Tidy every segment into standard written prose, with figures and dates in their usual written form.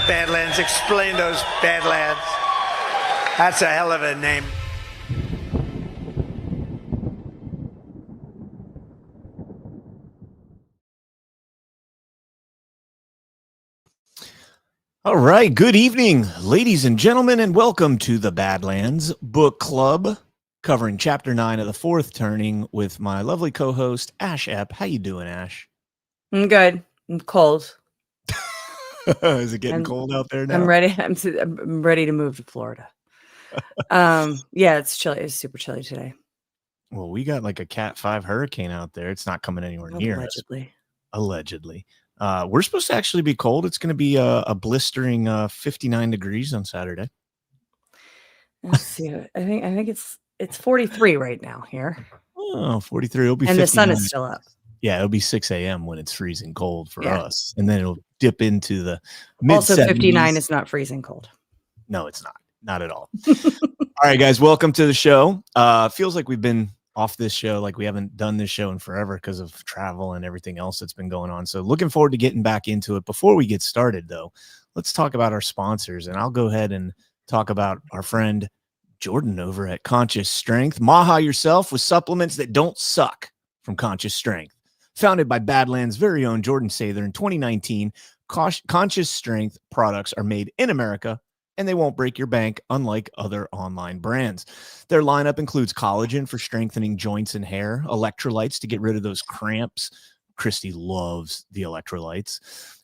Badlands. Explain those Badlands. That's a hell of a name. All right. Good evening, ladies and gentlemen, and welcome to the Badlands Book Club, covering Chapter 9 of the Fourth Turning with my lovely co-host, Ashe Epp. How you doing, Ashe? I'm good. I'm cold. Is it getting cold out there now? I'm ready. I'm ready to move to Florida. Yeah, it's chilly. It's super chilly today. Well, we got like a Cat 5 hurricane out there. It's not coming anywhere near us. Allegedly. We're supposed to actually be cold. It's going to be a blistering 59 degrees on Saturday. Let's see. I think it's 43 right now here. Oh, 43. It'll be and 59. The sun is still up. Yeah, it'll be 6 a.m. when it's freezing cold for us. And then it'll dip into the mid-70s. Also, 59 is not freezing cold. No, it's not. Not at all. All right, guys, welcome to the show. Feels like we've been off this show, like we haven't done this show in forever because of travel and everything else that's been going on. So looking forward to getting back into it. Before we get started, though, let's talk about our sponsors. And I'll go ahead and talk about our friend Jordan over at Conscious Strength. Maha yourself with supplements that don't suck from Conscious Strength. Founded by Badlands' very own Jordan Sather in 2019, Conscious Strength products are made in America, and they won't break your bank, unlike other online brands. Their lineup includes collagen for strengthening joints and hair, electrolytes to get rid of those cramps. Christy loves the electrolytes.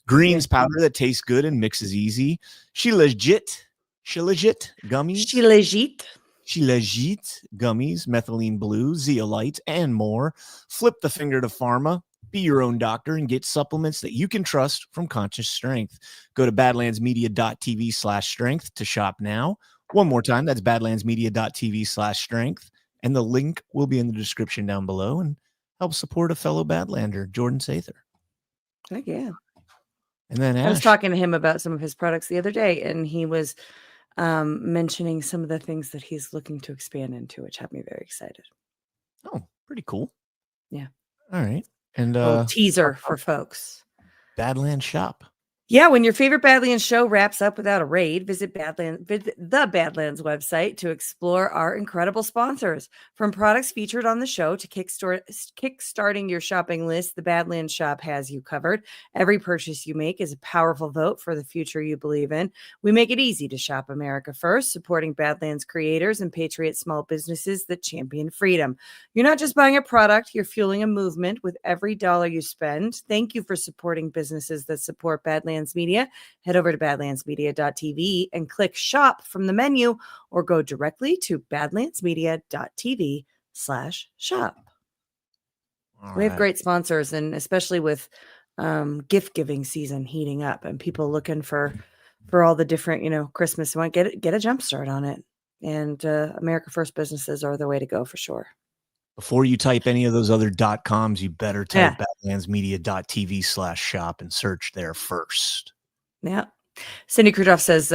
Greens powder that tastes good and mixes easy. She legit gummies. She legit gummies, methylene blue, zeolite, and more. Flip the finger to pharma. Be your own doctor and get supplements that you can trust from Conscious Strength. Go to badlandsmedia.tv/strength to shop now. One more time, that's badlandsmedia.tv/strength. And the link will be in the description down below, and help support a fellow Badlander, Jordan Sather. Heck yeah. And then I was talking to him about some of his products the other day, and he was mentioning some of the things that he's looking to expand into, which had me very excited. Oh, pretty cool. Yeah. All right. And teaser for folks. Badlands Shop. Yeah, when your favorite Badlands show wraps up without a raid, visit the Badlands website to explore our incredible sponsors. From products featured on the show to kickstarting your shopping list, the Badlands Shop has you covered. Every purchase you make is a powerful vote for the future you believe in. We make it easy to shop America first, supporting Badlands creators and patriot small businesses that champion freedom. You're not just buying a product, you're fueling a movement with every dollar you spend. Thank you for supporting businesses that support Badlands Media. Head over to badlandsmedia.tv and click shop from the menu, or go directly to badlandsmedia.tv/shop. We have great sponsors, and especially with gift giving season heating up and people looking for all the different, Christmas, get a jump start on it. And America First businesses are the way to go for sure. Before you type any of those other .coms, you better type badlandsmedia.tv/shop and search there first. Yeah. Cindy Krudoff says,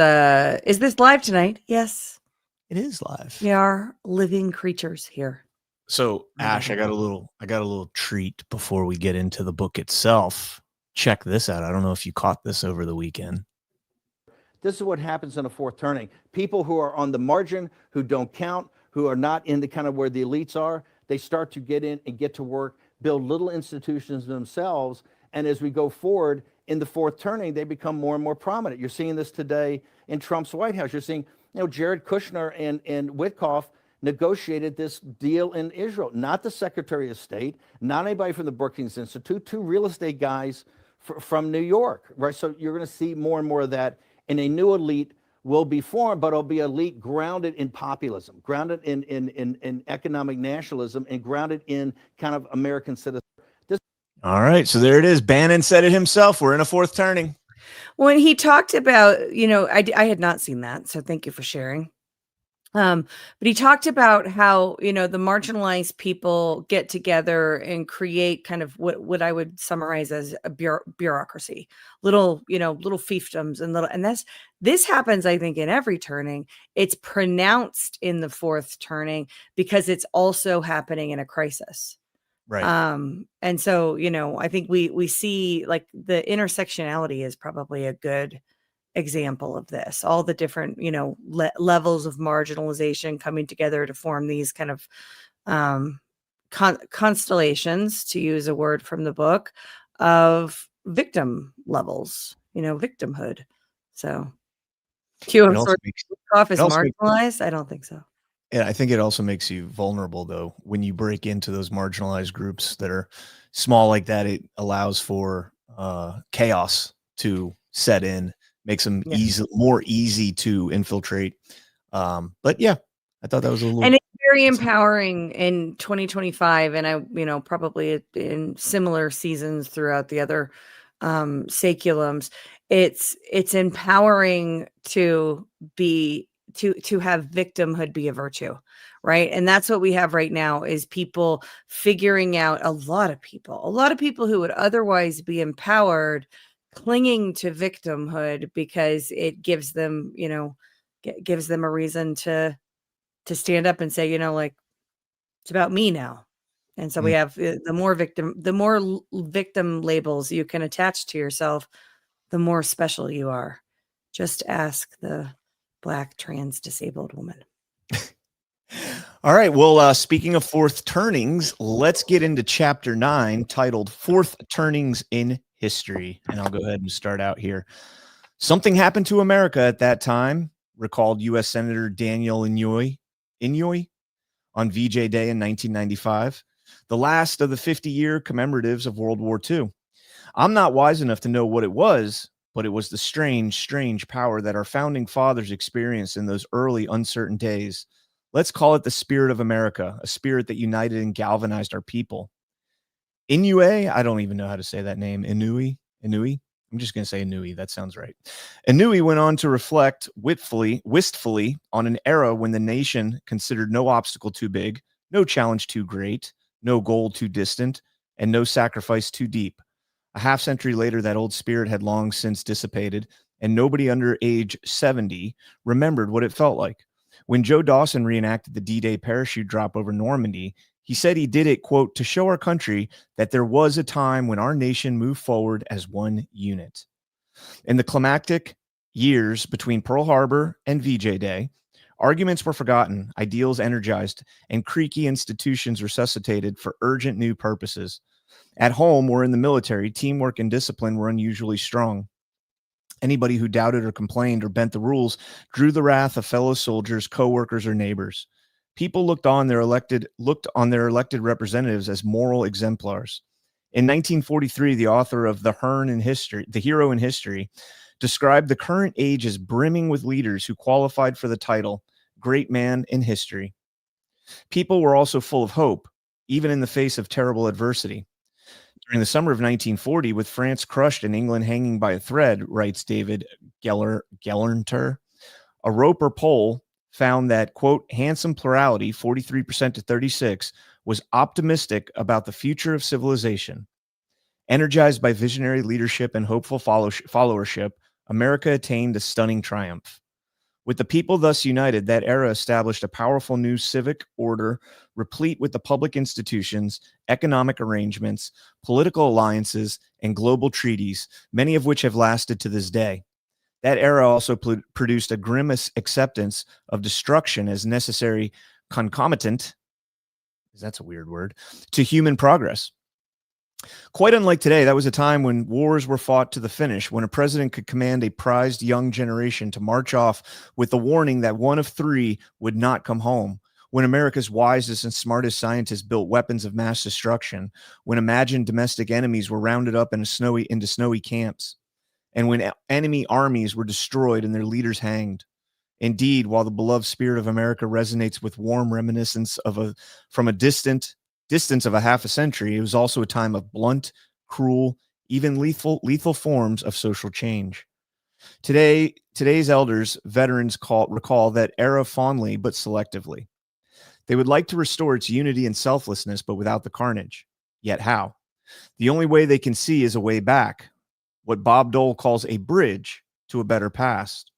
is this live tonight? Yes. It is live. We are living creatures here. So, Ashe, I got a little treat before we get into the book itself. Check this out. I don't know if you caught this over the weekend. This is what happens in a fourth turning. People who are on the margin, who don't count, who are not in the kind of where the elites are, they start to get in and get to work, build little institutions themselves. And as we go forward in the fourth turning, they become more and more prominent. You're seeing this today in Trump's White House. You're seeing, Jared Kushner and Witkoff negotiated this deal in Israel, not the Secretary of State, not anybody from the Brookings Institute, two real estate guys from New York, right? So you're going to see more and more of that, and a new elite will be formed, but it'll be elite grounded in populism, grounded in economic nationalism, and grounded in kind of American citizenship. All right, so there it is. Bannon said it himself. We're in a fourth turning. When he talked about, I had not seen that, so thank you for sharing. But he talked about how, the marginalized people get together and create kind of what I would summarize as a bureaucracy, little fiefdoms and this happens, I think, in every turning. It's pronounced in the fourth turning because it's also happening in a crisis. Right. And so, I think we see like the intersectionality is probably a good example of this. All the different, levels of marginalization coming together to form these kind of constellations, to use a word from the book, of victim levels, victimhood. So It also makes, off is marginalized? I don't think so. Yeah, I think it also makes you vulnerable, though, when you break into those marginalized groups that are small like that. It allows for chaos to set in, makes them more easy to infiltrate. But yeah, I thought that was a little, and it's very empowering in 2025, and I, probably in similar seasons throughout the other saculums. It's empowering to have victimhood be a virtue, right? And that's what we have right now, is people figuring out, a lot of people who would otherwise be empowered, clinging to victimhood because it gives them, gives them a reason to stand up and say, like, it's about me now. And so we have the more victim labels you can attach to yourself, the more special you are. Just ask the Black trans disabled woman. All right. Well, speaking of fourth turnings, let's get into chapter 9, titled Fourth Turnings in History. And I'll go ahead and start out here. Something happened to America at that time, recalled U.S. Senator Daniel Inouye on VJ Day in 1995, the last of the 50-year commemoratives of World War II. I'm not wise enough to know what it was, but it was the strange, strange power that our founding fathers experienced in those early, uncertain days. Let's call it the spirit of America, a spirit that united and galvanized our people. Inouye, I don't even know how to say that name. Inouye. I'm just going to say Inouye. That sounds right. Inouye went on to reflect wistfully on an era when the nation considered no obstacle too big, no challenge too great, no goal too distant, and no sacrifice too deep. A half century later, that old spirit had long since dissipated, and nobody under age 70 remembered what it felt like. When Joe Dawson reenacted the D-Day parachute drop over Normandy, he said he did it, quote, to show our country that there was a time when our nation moved forward as one unit. In the climactic years between Pearl Harbor and VJ Day, arguments were forgotten, ideals energized, and creaky institutions resuscitated for urgent new purposes. At home or in the military, teamwork and discipline were unusually strong. Anybody who doubted or complained or bent the rules drew the wrath of fellow soldiers, co-workers, or neighbors. People looked on their elected representatives as moral exemplars. In 1943, the author of The Hero in History, described the current age as brimming with leaders who qualified for the title Great Man in History. People were also full of hope, even in the face of terrible adversity. During the summer of 1940, with France crushed and England hanging by a thread, writes David Gelernter, a Roper poll found that, quote, handsome plurality, 43% to 36%, was optimistic about the future of civilization. Energized by visionary leadership and hopeful followership, America attained a stunning triumph. With the people thus united, that era established a powerful new civic order, replete with the public institutions, economic arrangements, political alliances, and global treaties, many of which have lasted to this day. That era also produced a grim acceptance of destruction as necessary concomitant, that's a weird word, to human progress. Quite unlike today, that was a time when wars were fought to the finish, when a president could command a prized young generation to march off with the warning that one of three would not come home, when America's wisest and smartest scientists built weapons of mass destruction, when imagined domestic enemies were rounded up into snowy camps, and when enemy armies were destroyed and their leaders hanged. Indeed, while the beloved spirit of America resonates with warm reminiscence from a distance of a half a century, it was also a time of blunt, cruel, even lethal forms of social change. Today's veterans recall that era fondly but selectively. They would like to restore its unity and selflessness, but without the carnage. Yet how? The only way they can see is a way back, what Bob Dole calls a bridge to a better past.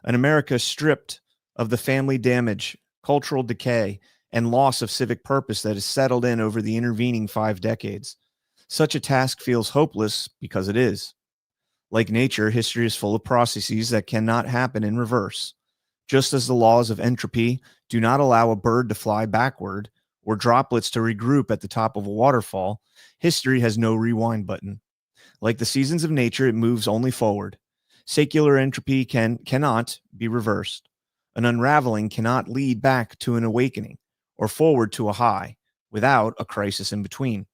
An America stripped of the family damage, cultural decay, and loss of civic purpose that has settled in over the intervening 5 decades. Such a task feels hopeless because it is. Like nature, history is full of processes that cannot happen in reverse. Just as the laws of entropy do not allow a bird to fly backward or droplets to regroup at the top of a waterfall, history has no rewind button. Like the seasons of nature, it moves only forward. Secular entropy cannot be reversed. An unraveling cannot lead back to an awakening or forward to a high without a crisis in between.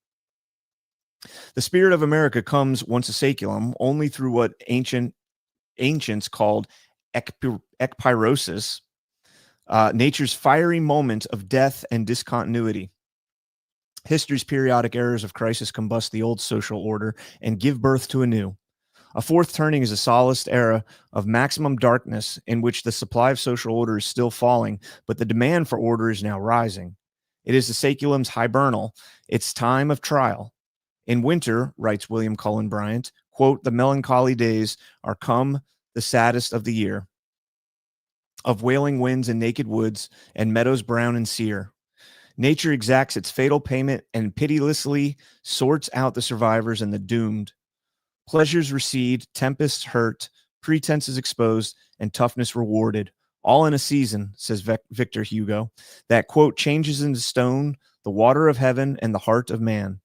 The spirit of America comes once a saeculum only through what ancients called ekpyrosis, nature's fiery moment of death and discontinuity. History's periodic eras of crisis combust the old social order and give birth to a new. A fourth turning is a solaced era of maximum darkness in which the supply of social order is still falling, but the demand for order is now rising. It is the saeculum's hibernal, its time of trial. In winter, writes William Cullen Bryant, quote, the melancholy days are come, the saddest of the year, of wailing winds and naked woods and meadows brown and sere. Nature exacts its fatal payment and pitilessly sorts out the survivors and the doomed. Pleasures recede, tempests hurt, pretenses exposed, and toughness rewarded, all in a season, says Victor Hugo, that, quote, changes into stone the water of heaven and the heart of man.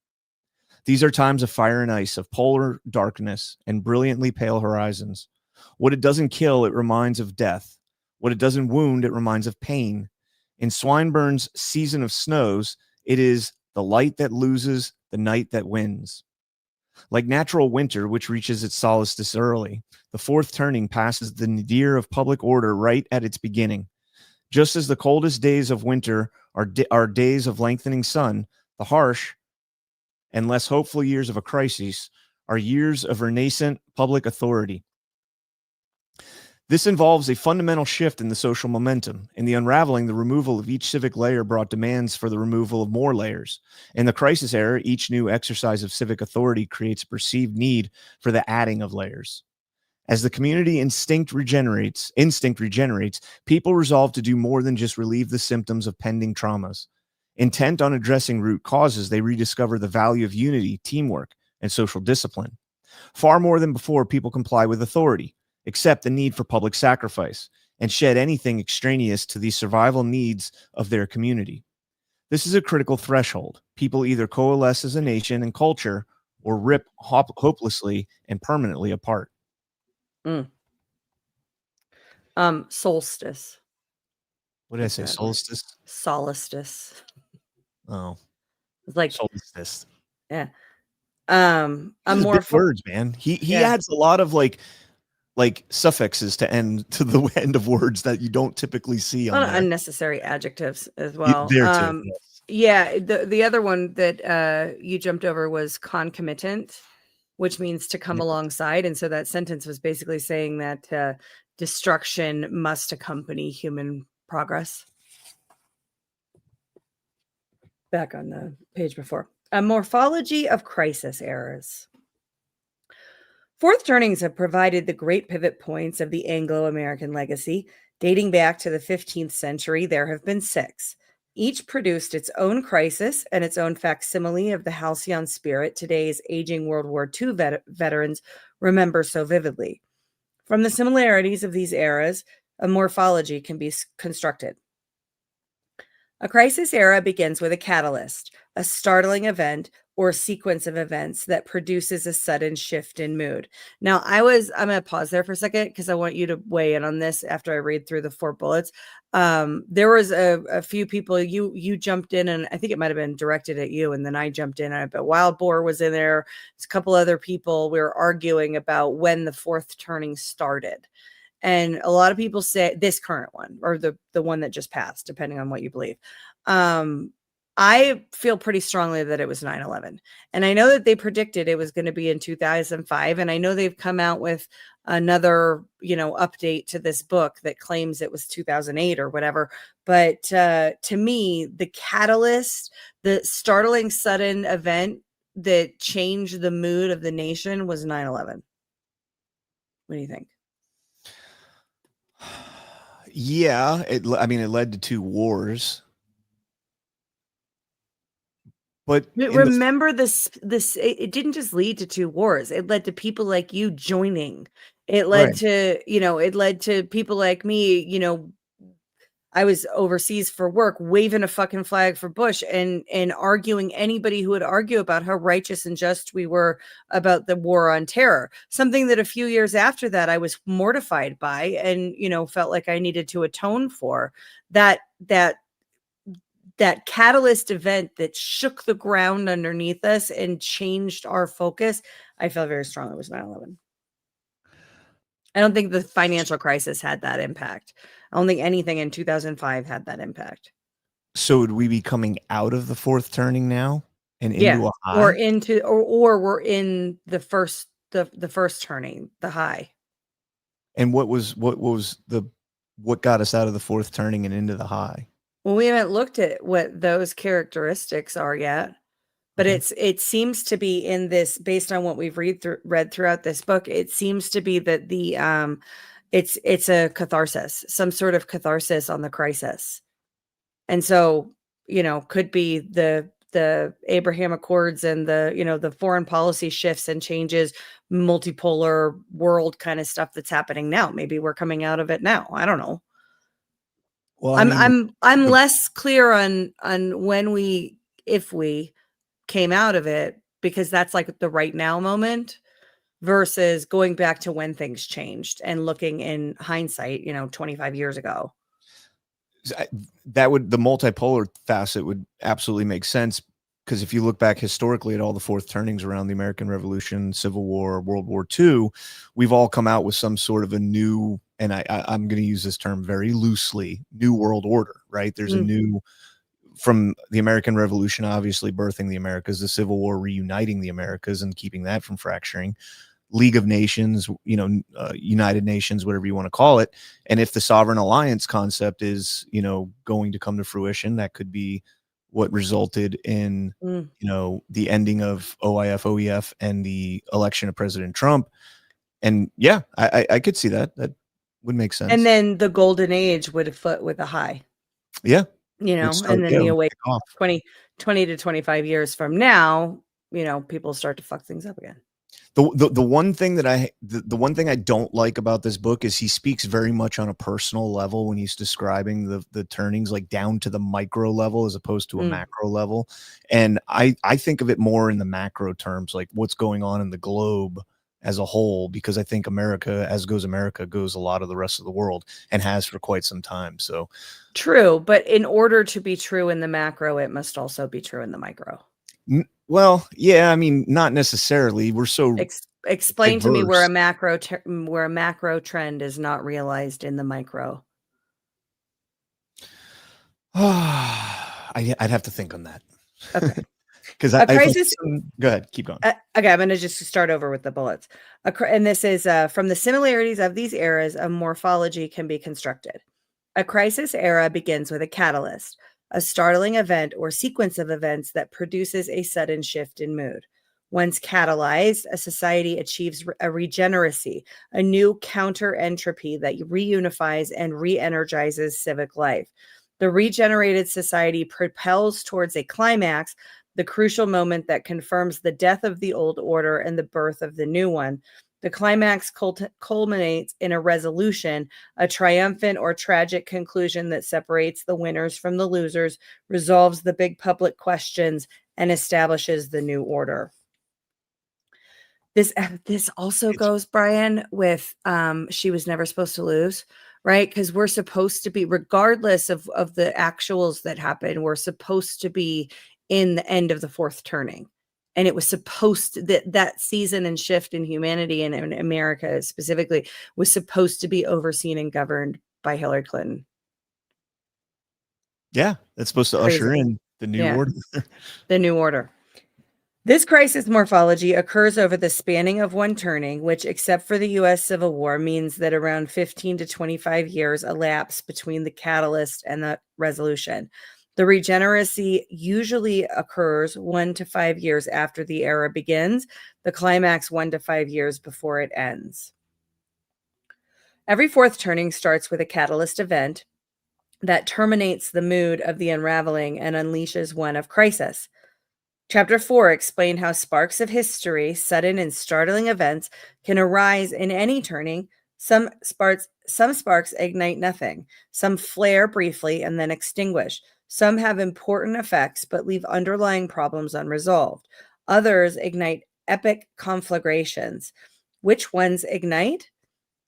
These are times of fire and ice, of polar darkness and brilliantly pale horizons. What it doesn't kill, it reminds of death. What it doesn't wound, it reminds of pain. In Swinburne's Season of Snows, it is the light that loses, the night that wins. Like natural winter, which reaches its solstice early, the fourth turning passes the nadir of public order right at its beginning. Just as the coldest days of winter are days of lengthening sun, the harsh and less hopeful years of a crisis are years of renascent public authority. This involves a fundamental shift in the social momentum. In the unraveling, the removal of each civic layer brought demands for the removal of more layers. In the crisis era, each new exercise of civic authority creates a perceived need for the adding of layers. As the community instinct regenerates, people resolve to do more than just relieve the symptoms of pending traumas. Intent on addressing root causes, they rediscover the value of unity, teamwork, and social discipline. Far more than before, people comply with authority, accept the need for public sacrifice, and shed anything extraneous to the survival needs of their community. This is a critical threshold. People either coalesce as a nation and culture or rip hopelessly and permanently apart. Solstice. What did I say? Solstice? Solstice. Oh. It's like solstice. Yeah. A more words, man. He adds a lot of like suffixes to the end of words that you don't typically see on there. Unnecessary adjectives as well. There too, yes. Yeah, the other one that you jumped over was concomitant, which means to come alongside. And so that sentence was basically saying that destruction must accompany human progress. Back on the page before. A morphology of crisis eras. Fourth turnings have provided the great pivot points of the Anglo-American legacy. Dating back to the 15th century, there have been 6. Each produced its own crisis and its own facsimile of the halcyon spirit today's aging World War II veterans remember so vividly. From the similarities of these eras, a morphology can be constructed. A crisis era begins with a catalyst, a startling event or sequence of events that produces a sudden shift in mood. Now, I'm going to pause there for a second because I want you to weigh in on this after I read through the 4 bullets. There was a few people, you jumped in, and I think it might have been directed at you, and then I jumped in, but Wild Boar was in there. There's a couple other people. We were arguing about when the fourth turning started. And a lot of people say this current one or the one that just passed, depending on what you believe. I feel pretty strongly that it was 9/11. And I know that they predicted it was going to be in 2005. And I know they've come out with another, update to this book that claims it was 2008 or whatever. But to me, the catalyst, the startling sudden event that changed the mood of the nation was 9/11. What do you think? Yeah, it led to 2 wars. But remember this, it didn't just lead to 2 wars. It led to people like you joining. It led to, it led to people like me, I was overseas for work, waving a fucking flag for Bush and arguing anybody who would argue about how righteous and just we were about the war on terror. Something that a few years after that I was mortified by and, felt like I needed to atone for. That catalyst event that shook the ground underneath us and changed our focus. I felt very strongly it was 9/11. I don't think the financial crisis had that impact. I don't think anything in 2005 had that impact. So would we be coming out of the fourth turning now and into a high? Or we're in the first turning, the high. And what got us out of the fourth turning and into the high? Well, we haven't looked at what those characteristics are yet. But it seems to be in this, based on what we've read throughout this book, it seems to be that the it's a catharsis, some sort of catharsis on the crisis. And so, could be the Abraham Accords and the foreign policy shifts and changes, multipolar world kind of stuff that's happening now. Maybe we're coming out of it now. I don't know. Well, I'm less clear on when if we came out of it, because that's like the right now moment versus going back to when things changed and looking in hindsight, 25 years ago. The multipolar facet would absolutely make sense, because if you look back historically at all the fourth turnings around the American Revolution, Civil War, World War II, we've all come out with some sort of a new, and I'm going to use this term very loosely, new world order, right? There's a new, from the American Revolution, obviously birthing the Americas, the Civil War reuniting the Americas and keeping that from fracturing, League of Nations, United Nations, whatever you want to call it. And if the sovereign alliance concept is, going to come to fruition, that could be what resulted in, the ending of OIF, OEF, and the election of President Trump. And yeah, I could see that. That would make sense. And then the golden age would foot with a high. Yeah. And then the awakening 20 to 25 years from now, people start to fuck things up again. The one thing that the one thing I don't like about this book is he speaks very much on a personal level when he's describing the turnings, like down to the micro level as opposed to a macro level. And I think of it more in the macro terms, like what's going on in the globe as a whole, because I think America goes a lot of the rest of the world, and has for quite some time. So true, but in order to be true in the macro, it must also be true in the micro. Well, yeah, I mean, not necessarily. We're so explain diverse. To me where a macro trend is not realized in the micro. I'd have to think on that. Okay. Because go ahead, keep going. Okay, I'm going to just start over with the bullets. And this is from the similarities of these eras, a morphology can be constructed. A crisis era begins with a catalyst, a startling event or sequence of events that produces a sudden shift in mood. Once catalyzed, a society achieves a regeneracy, a new counter-entropy that reunifies and re-energizes civic life. The regenerated society propels towards a climax, the crucial moment that confirms the death of the old order and the birth of the new one. The climax culminates in a resolution, a triumphant or tragic conclusion that separates the winners from the losers, resolves the big public questions, and establishes the new order. This also goes, Brian, with She Was Never Supposed to Lose, right? Because we're supposed to be, regardless of the actuals that happen, we're supposed to be in the end of the fourth turning. And it was supposed to, that season and shift in humanity and in America specifically was supposed to be overseen and governed by Hillary Clinton. Yeah, that's supposed to usher in the new order. The new order. This crisis morphology occurs over the spanning of one turning, which, except for the U.S. Civil War, means that around 15 to 25 years elapse between the catalyst and the resolution. The regeneracy usually occurs 1 to 5 years after the era begins, the climax 1 to 5 years before it ends. Every fourth turning starts with a catalyst event that terminates the mood of the unraveling and unleashes one of crisis. Chapter 4 explained how sparks of history, sudden and startling events, can arise in any turning. Some sparks ignite nothing. Some flare briefly and then extinguish. Some have important effects but leave underlying problems unresolved. Others ignite epic conflagrations. Which ones ignite?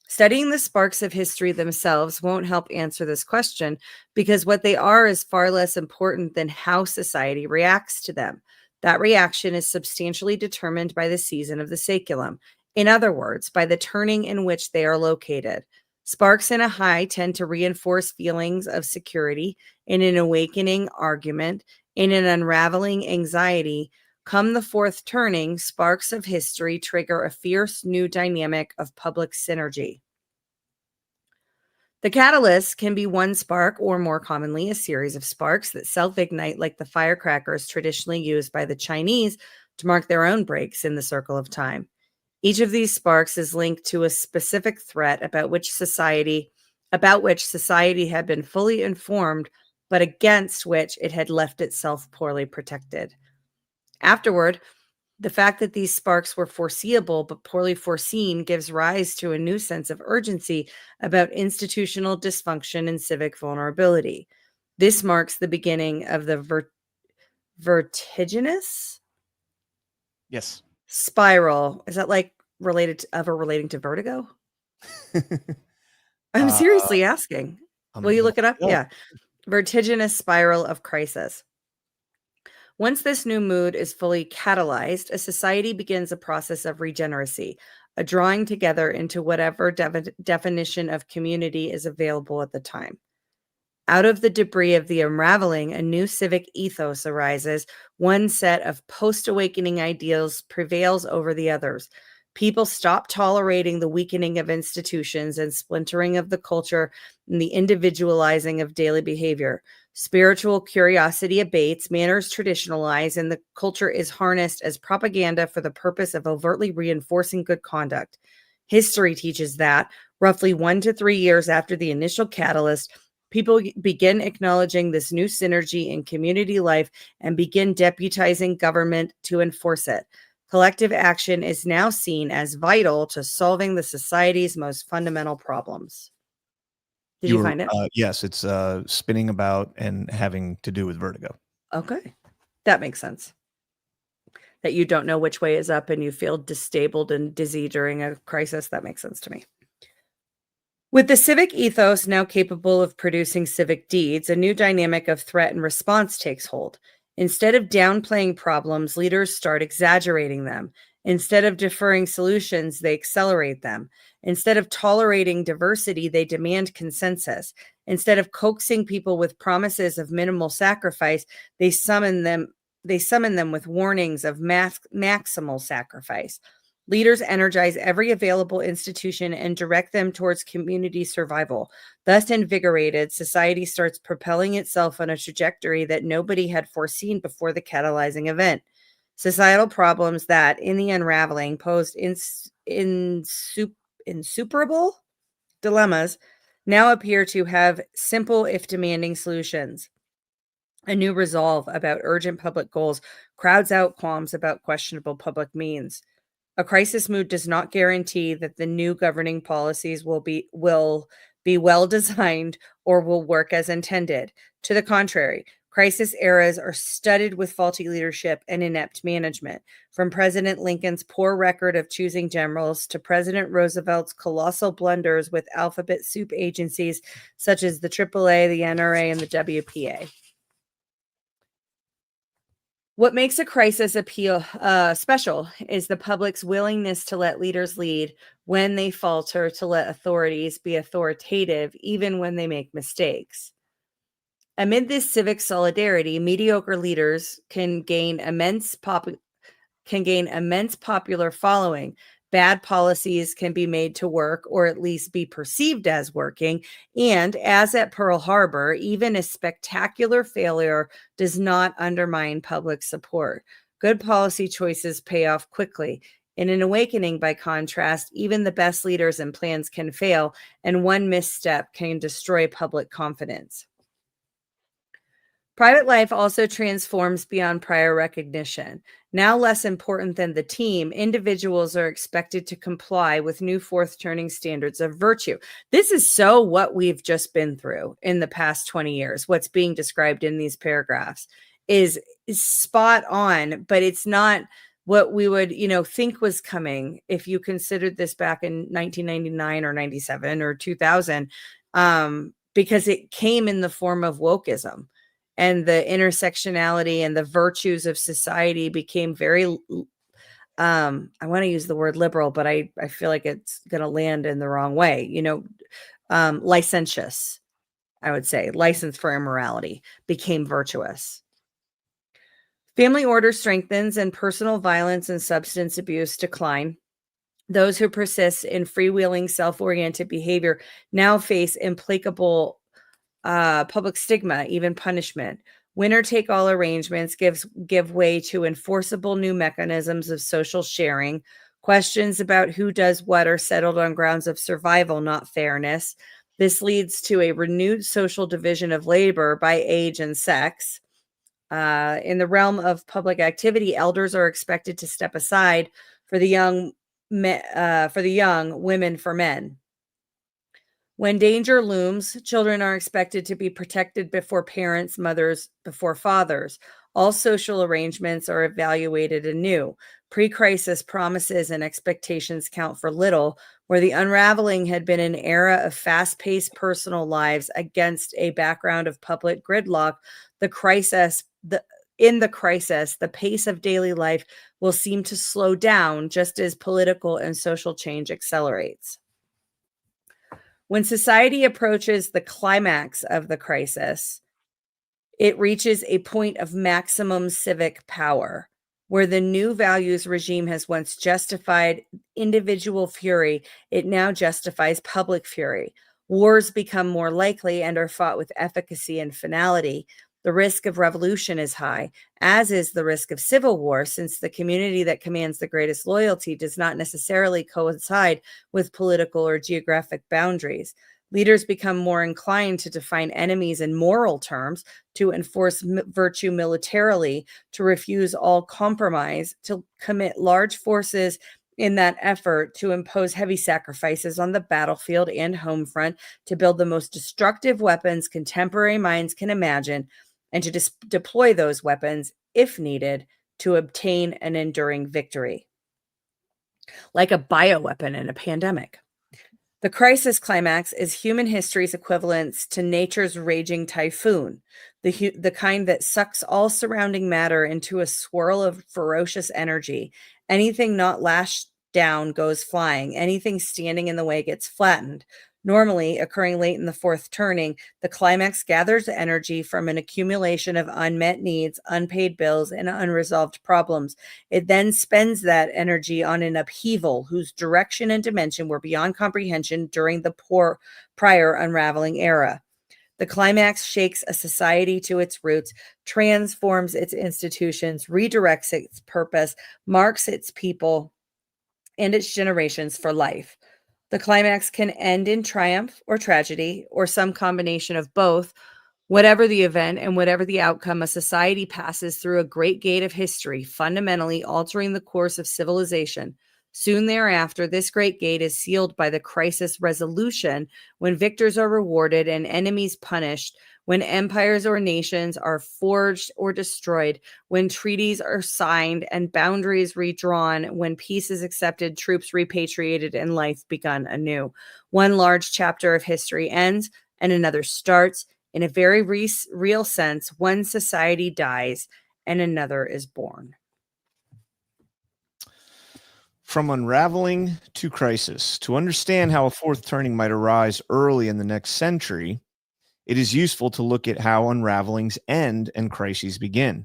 Studying the sparks of history themselves won't help answer this question, because what they are is far less important than how society reacts to them. That reaction is substantially determined by the season of the saeculum. In other words, by the turning in which they are located. Sparks in a high tend to reinforce feelings of security. In an awakening, argument. In an unraveling, anxiety. Come the fourth turning, sparks of history trigger a fierce new dynamic of public synergy. The catalyst can be one spark, or more commonly, a series of sparks that self-ignite, like the firecrackers traditionally used by the Chinese to mark their own breaks in the circle of time. Each of these sparks is linked to a specific threat about which society had been fully informed, but against which it had left itself poorly protected. Afterward, the fact that these sparks were foreseeable but poorly foreseen gives rise to a new sense of urgency about institutional dysfunction and civic vulnerability. This marks the beginning of the vertiginous Yes. spiral. Is that like relating to vertigo? I'm seriously asking. Will you look it up? Yeah. Vertiginous spiral of crisis. Once this new mood is fully catalyzed, a society begins a process of regeneracy, a drawing together into whatever definition of community is available at the time. Out of the debris of the unraveling, a new civic ethos arises. One set of post-awakening ideals prevails over the others. People stop tolerating the weakening of institutions and splintering of the culture and the individualizing of daily behavior. Spiritual curiosity abates, manners traditionalize, and the culture is harnessed as propaganda for the purpose of overtly reinforcing good conduct. History teaches that, roughly 1 to 3 years after the initial catalyst, people begin acknowledging this new synergy in community life and begin deputizing government to enforce it. Collective action is now seen as vital to solving the society's most fundamental problems. Did you find it? Yes, it's spinning about and having to do with vertigo. Okay. That makes sense. That you don't know which way is up and you feel disabled and dizzy during a crisis. That makes sense to me. With the civic ethos now capable of producing civic deeds, a new dynamic of threat and response takes hold. Instead of downplaying problems, leaders start exaggerating them. Instead of deferring solutions, they accelerate them. Instead of tolerating diversity, they demand consensus. Instead of coaxing people with promises of minimal sacrifice, they summon them with warnings of maximal sacrifice. Leaders energize every available institution and direct them towards community survival. Thus invigorated, society starts propelling itself on a trajectory that nobody had foreseen before the catalyzing event. Societal problems that, in the unraveling, posed insuperable dilemmas now appear to have simple, if demanding, solutions. A new resolve about urgent public goals crowds out qualms about questionable public means. A crisis mood does not guarantee that the new governing policies will be well designed or will work as intended. To the contrary, crisis eras are studded with faulty leadership and inept management. From President Lincoln's poor record of choosing generals to President Roosevelt's colossal blunders with alphabet soup agencies such as the AAA, the NRA, and the WPA. What makes a crisis appeal special is the public's willingness to let leaders lead when they falter, to let authorities be authoritative even when they make mistakes. Amid this civic solidarity, mediocre leaders can gain immense popular following. Bad policies can be made to work, or at least be perceived as working. And as at Pearl Harbor, even a spectacular failure does not undermine public support. Good policy choices pay off quickly. In an awakening, by contrast, even the best leaders and plans can fail, and one misstep can destroy public confidence. Private life also transforms beyond prior recognition. Now less important than the team, individuals are expected to comply with new fourth-turning standards of virtue. This is so what we've just been through in the past 20 years. What's being described in these paragraphs is spot on, but it's not what we would, think was coming if you considered this back in 1999 or 97 or 2000, because it came in the form of wokeism. And the intersectionality and the virtues of society became very, I want to use the word liberal, but I feel like it's going to land in the wrong way. Licentious, I would say, license for immorality became virtuous. Family order strengthens and personal violence and substance abuse decline. Those who persist in freewheeling, self-oriented behavior now face implacable public stigma, even punishment. Winner-take-all arrangements give way to enforceable new mechanisms of social sharing. Questions about who does what are settled on grounds of survival, not fairness. This leads to a renewed social division of labor by age and sex. In the realm of public activity, elders are expected to step aside for the young, women for men. When danger looms, children are expected to be protected before parents, mothers before fathers. All social arrangements are evaluated anew. Pre-crisis promises and expectations count for little, where the unraveling had been an era of fast-paced personal lives against a background of public gridlock. In the crisis, the pace of daily life will seem to slow down just as political and social change accelerates. When society approaches the climax of the crisis, it reaches a point of maximum civic power, where the new values regime has once justified individual fury, it now justifies public fury. Wars become more likely and are fought with efficacy and finality. The risk of revolution is high, as is the risk of civil war, since the community that commands the greatest loyalty does not necessarily coincide with political or geographic boundaries. Leaders become more inclined to define enemies in moral terms, to enforce virtue militarily, to refuse all compromise, to commit large forces in that effort, to impose heavy sacrifices on the battlefield and home front, to build the most destructive weapons contemporary minds can imagine, and to deploy those weapons, if needed, to obtain an enduring victory. Like a bioweapon in a pandemic. The crisis climax is human history's equivalence to nature's raging typhoon, the kind that sucks all surrounding matter into a swirl of ferocious energy. Anything not lashed down goes flying. Anything standing in the way gets flattened. Normally, occurring late in the fourth turning, the climax gathers energy from an accumulation of unmet needs, unpaid bills, and unresolved problems. It then spends that energy on an upheaval whose direction and dimension were beyond comprehension during the prior unraveling era. The climax shakes a society to its roots, transforms its institutions, redirects its purpose, marks its people and its generations for life. The climax can end in triumph or tragedy, or some combination of both. Whatever the event and whatever the outcome, a society passes through a great gate of history, fundamentally altering the course of civilization. Soon thereafter, this great gate is sealed by the crisis resolution, when victors are rewarded and enemies punished, when empires or nations are forged or destroyed, when treaties are signed and boundaries redrawn, when peace is accepted, troops repatriated, and life begun anew. One large chapter of history ends and another starts. In a very real sense, one society dies and another is born. From unraveling to crisis. To understand how a fourth turning might arise early in the next century, it is useful to look at how unravelings end and crises begin.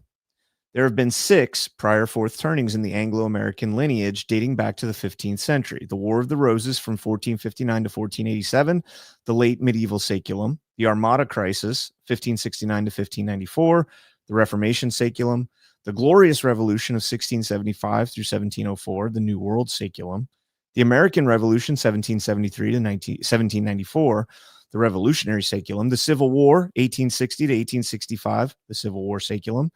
There have been 6 prior fourth turnings in the Anglo-American lineage dating back to the 15th century. The War of the Roses from 1459 to 1487, the late medieval saeculum, the Armada Crisis, 1569 to 1594, the Reformation saeculum, the Glorious Revolution of 1675 through 1704, the New World saeculum, the American Revolution 1773 to 1794, the Revolutionary Saeculum, the Civil War, 1860 to 1865, the Civil War Saeculum,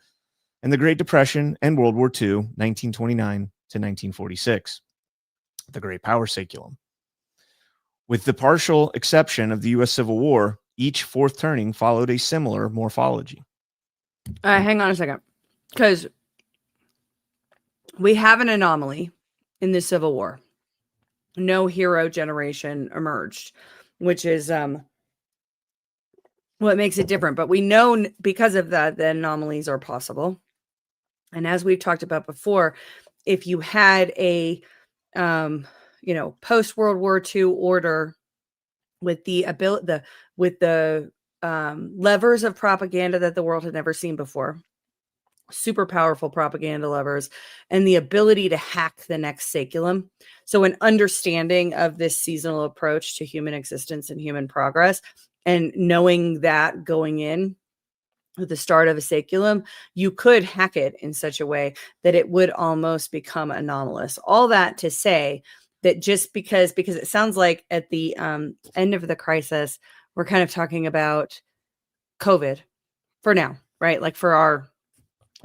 and the Great Depression and World War II, 1929 to 1946, the Great Power Saeculum. With the partial exception of the U.S. Civil War, each fourth turning followed a similar morphology. Hang on a second, because we have an anomaly in the Civil War. No hero generation emerged, which is what makes it different. But we know because of that, the anomalies are possible. And as we've talked about before, if you had a post World War II order with the ability, with the levers of propaganda that the world had never seen before, super powerful propaganda levers, and the ability to hack the next saeculum. So an understanding of this seasonal approach to human existence and human progress, and knowing that going in at the start of a saeculum, you could hack it in such a way that it would almost become anomalous. All that to say that just because it sounds like at the end of the crisis, we're kind of talking about COVID for now, right? Like for our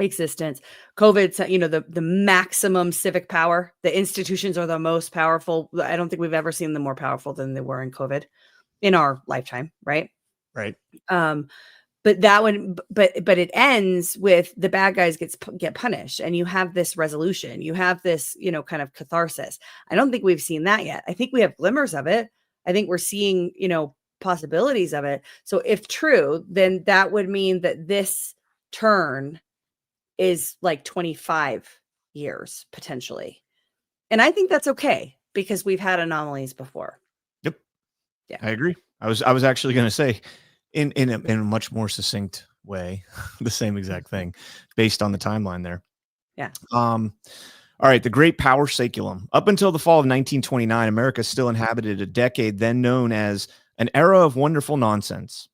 existence, COVID, the maximum civic power, the institutions are the most powerful. I don't think we've ever seen them more powerful than they were in COVID in our lifetime. Right. Right. But that one, but it ends with the bad guys get punished, and you have this resolution. You have this, kind of catharsis. I don't think we've seen that yet. I think we have glimmers of it. I think we're seeing, possibilities of it. So if true, then that would mean that this turn is like 25 years potentially. And I think that's okay because we've had anomalies before. Yep. Yeah. I agree. I was actually going to say in a much more succinct way, the same exact thing based on the timeline there. Yeah. All right. The Great Power Saeculum. Up until the fall of 1929, America still inhabited a decade then known as an era of wonderful nonsense.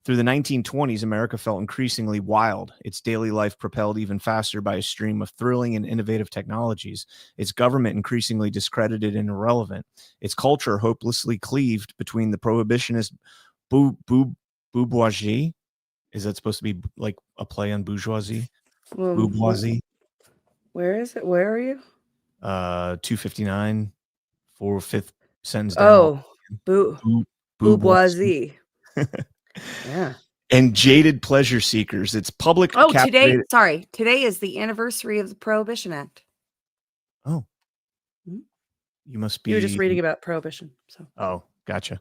Through the 1920s, America felt increasingly wild, its daily life propelled even faster by a stream of thrilling and innovative technologies, its government increasingly discredited and irrelevant, its culture hopelessly cleaved between the prohibitionist bourgeoisie. Is that supposed to be like a play on bourgeoisie? Bourgeoisie. Where is it? Where are you? 259, 4/5 sentence down. Bourgeoisie. Yeah. And jaded pleasure seekers. It's public. Today is the anniversary of the Prohibition Act. Oh, you must be. You were just reading about prohibition. So. Oh, gotcha.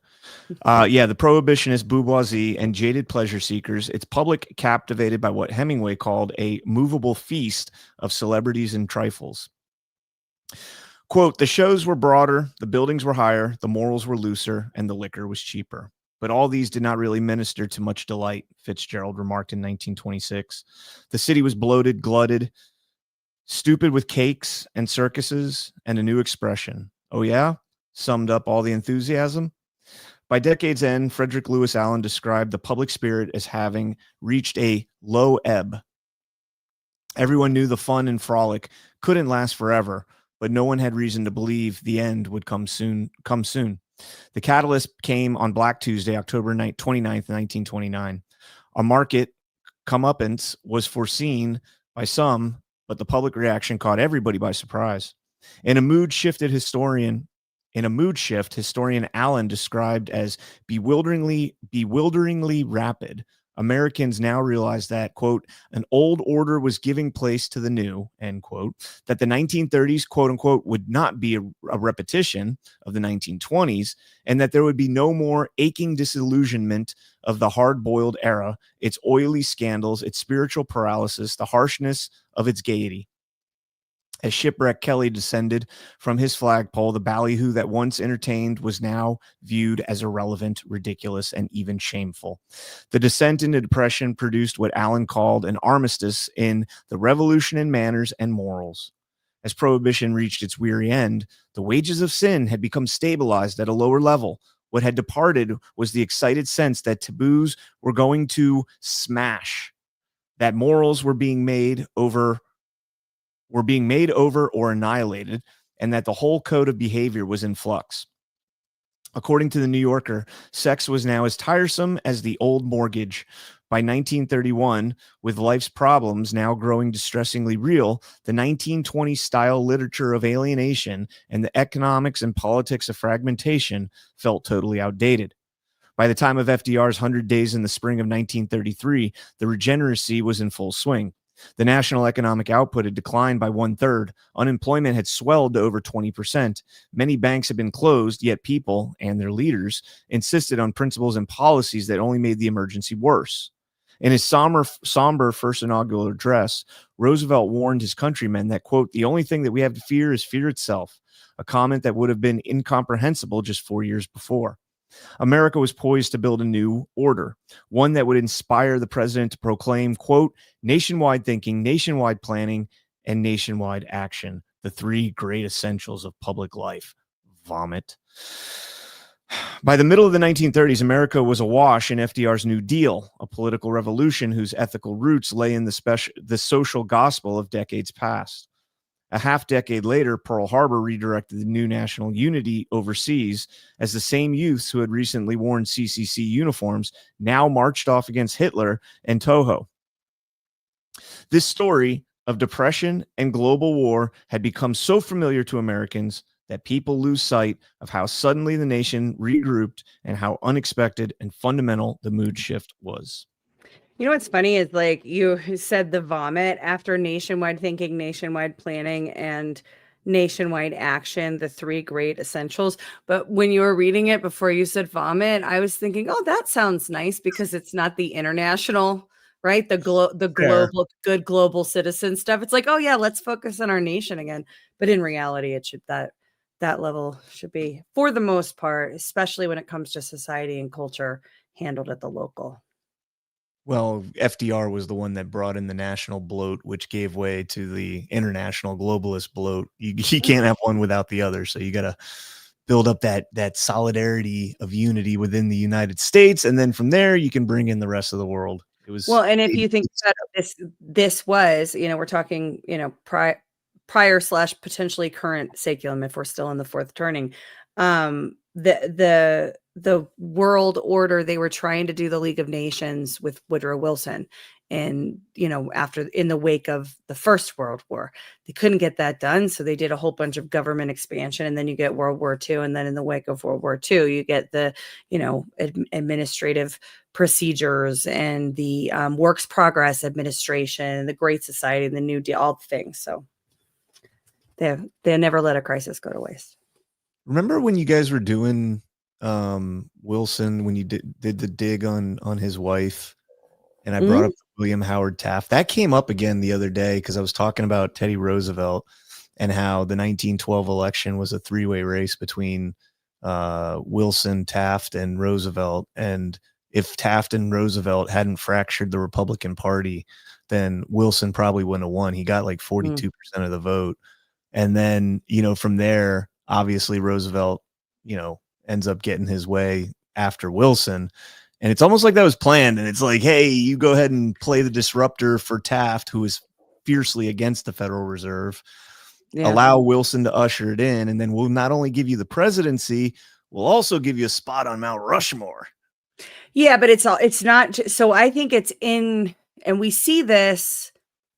The prohibitionist bourgeoisie and jaded pleasure seekers. It's public captivated by what Hemingway called a movable feast of celebrities and trifles. Quote, the shows were broader, the buildings were higher, the morals were looser, and the liquor was cheaper. But all these did not really minister to much delight, Fitzgerald remarked in 1926. The city was bloated, glutted, stupid with cakes and circuses and a new expression. Oh, yeah? Summed up all the enthusiasm. By decade's end, Frederick Lewis Allen described the public spirit as having reached a low ebb. Everyone knew the fun and frolic couldn't last forever, but no one had reason to believe the end would come soon. The catalyst came on Black Tuesday, October 29th, 1929. A market comeuppance was foreseen by some, but the public reaction caught everybody by surprise. In a mood shift, historian Allen described as bewilderingly rapid, Americans now realized that, quote, an old order was giving place to the new, end quote, that the 1930s, quote unquote, would not be a repetition of the 1920s, and that there would be no more aching disillusionment of the hard-boiled era, its oily scandals, its spiritual paralysis, the harshness of its gaiety. As Shipwreck Kelly descended from his flagpole, the ballyhoo that once entertained was now viewed as irrelevant, ridiculous, and even shameful. The descent into depression produced what Allen called an armistice in the revolution in manners and morals. As Prohibition reached its weary end, the wages of sin had become stabilized at a lower level. What had departed was the excited sense that taboos were going to smash, that morals were being made over or annihilated, and that the whole code of behavior was in flux. According to the New Yorker, sex was now as tiresome as the old mortgage. By 1931, with life's problems now growing distressingly real, the 1920s-style literature of alienation and the economics and politics of fragmentation felt totally outdated. By the time of FDR's 100 Days in the spring of 1933, the regeneracy was in full swing. The national economic output had declined by 1/3. Unemployment had swelled to over 20%. Many banks had been closed, yet people and their leaders insisted on principles and policies that only made the emergency worse. In his somber first inaugural address, Roosevelt warned his countrymen that, quote, the only thing that we have to fear is fear itself, a comment that would have been incomprehensible just 4 years before. America was poised to build a new order, one that would inspire the president to proclaim, quote, nationwide thinking, nationwide planning, and nationwide action, the three great essentials of public life. Vomit. By the middle of the 1930s, America was awash in FDR's New Deal, a political revolution whose ethical roots lay in the social gospel of decades past. A half-decade later, Pearl Harbor redirected the new national unity overseas as the same youths who had recently worn CCC uniforms now marched off against Hitler and Toho. This story of depression and global war had become so familiar to Americans that people lose sight of how suddenly the nation regrouped and how unexpected and fundamental the mood shift was. You know what's funny is, like, you said the vomit after nationwide thinking, nationwide planning, and nationwide action, the three great essentials. But when you were reading it before you said vomit, I was thinking, oh, that sounds nice because it's not the international, right? The global, good global citizen stuff. It's like, oh yeah, let's focus on our nation again. But in reality, it should that level should be, for the most part, especially when it comes to society and culture, handled at the local. Well, FDR was the one that brought in the national bloat, which gave way to the international globalist bloat. You can't have one without the other. So you got to build up that solidarity of unity within the United States. And then from there, you can bring in the rest of the world. It was well, and if you think about this was, we're talking, prior / potentially current saculum, if we're still in the fourth turning, the world order, they were trying to do the League of Nations with Woodrow Wilson. And, after, in the wake of the First World War, they couldn't get that done. So they did a whole bunch of government expansion, and then you get World War II. And then in the wake of World War II, you get the, administrative procedures and the Works Progress Administration, the Great Society, and the New Deal, all the things. So they never let a crisis go to waste. Remember when you guys were doing Wilson, when you did the dig on his wife, and I brought up William Howard Taft? That came up again the other day because I was talking about Teddy Roosevelt and how the 1912 election was a three-way race between Wilson, Taft, and Roosevelt. And if Taft and Roosevelt hadn't fractured the Republican Party, then Wilson probably wouldn't have won. He got like 42% of the vote. And then, from there, obviously Roosevelt, ends up getting his way after Wilson. And it's almost like that was planned. And it's like, hey, you go ahead and play the disruptor for Taft, who is fiercely against the Federal Reserve. Yeah. Allow Wilson to usher it in. And then we'll not only give you the presidency, we'll also give you a spot on Mount Rushmore. Yeah, but it's not. So I think it's in, and we see this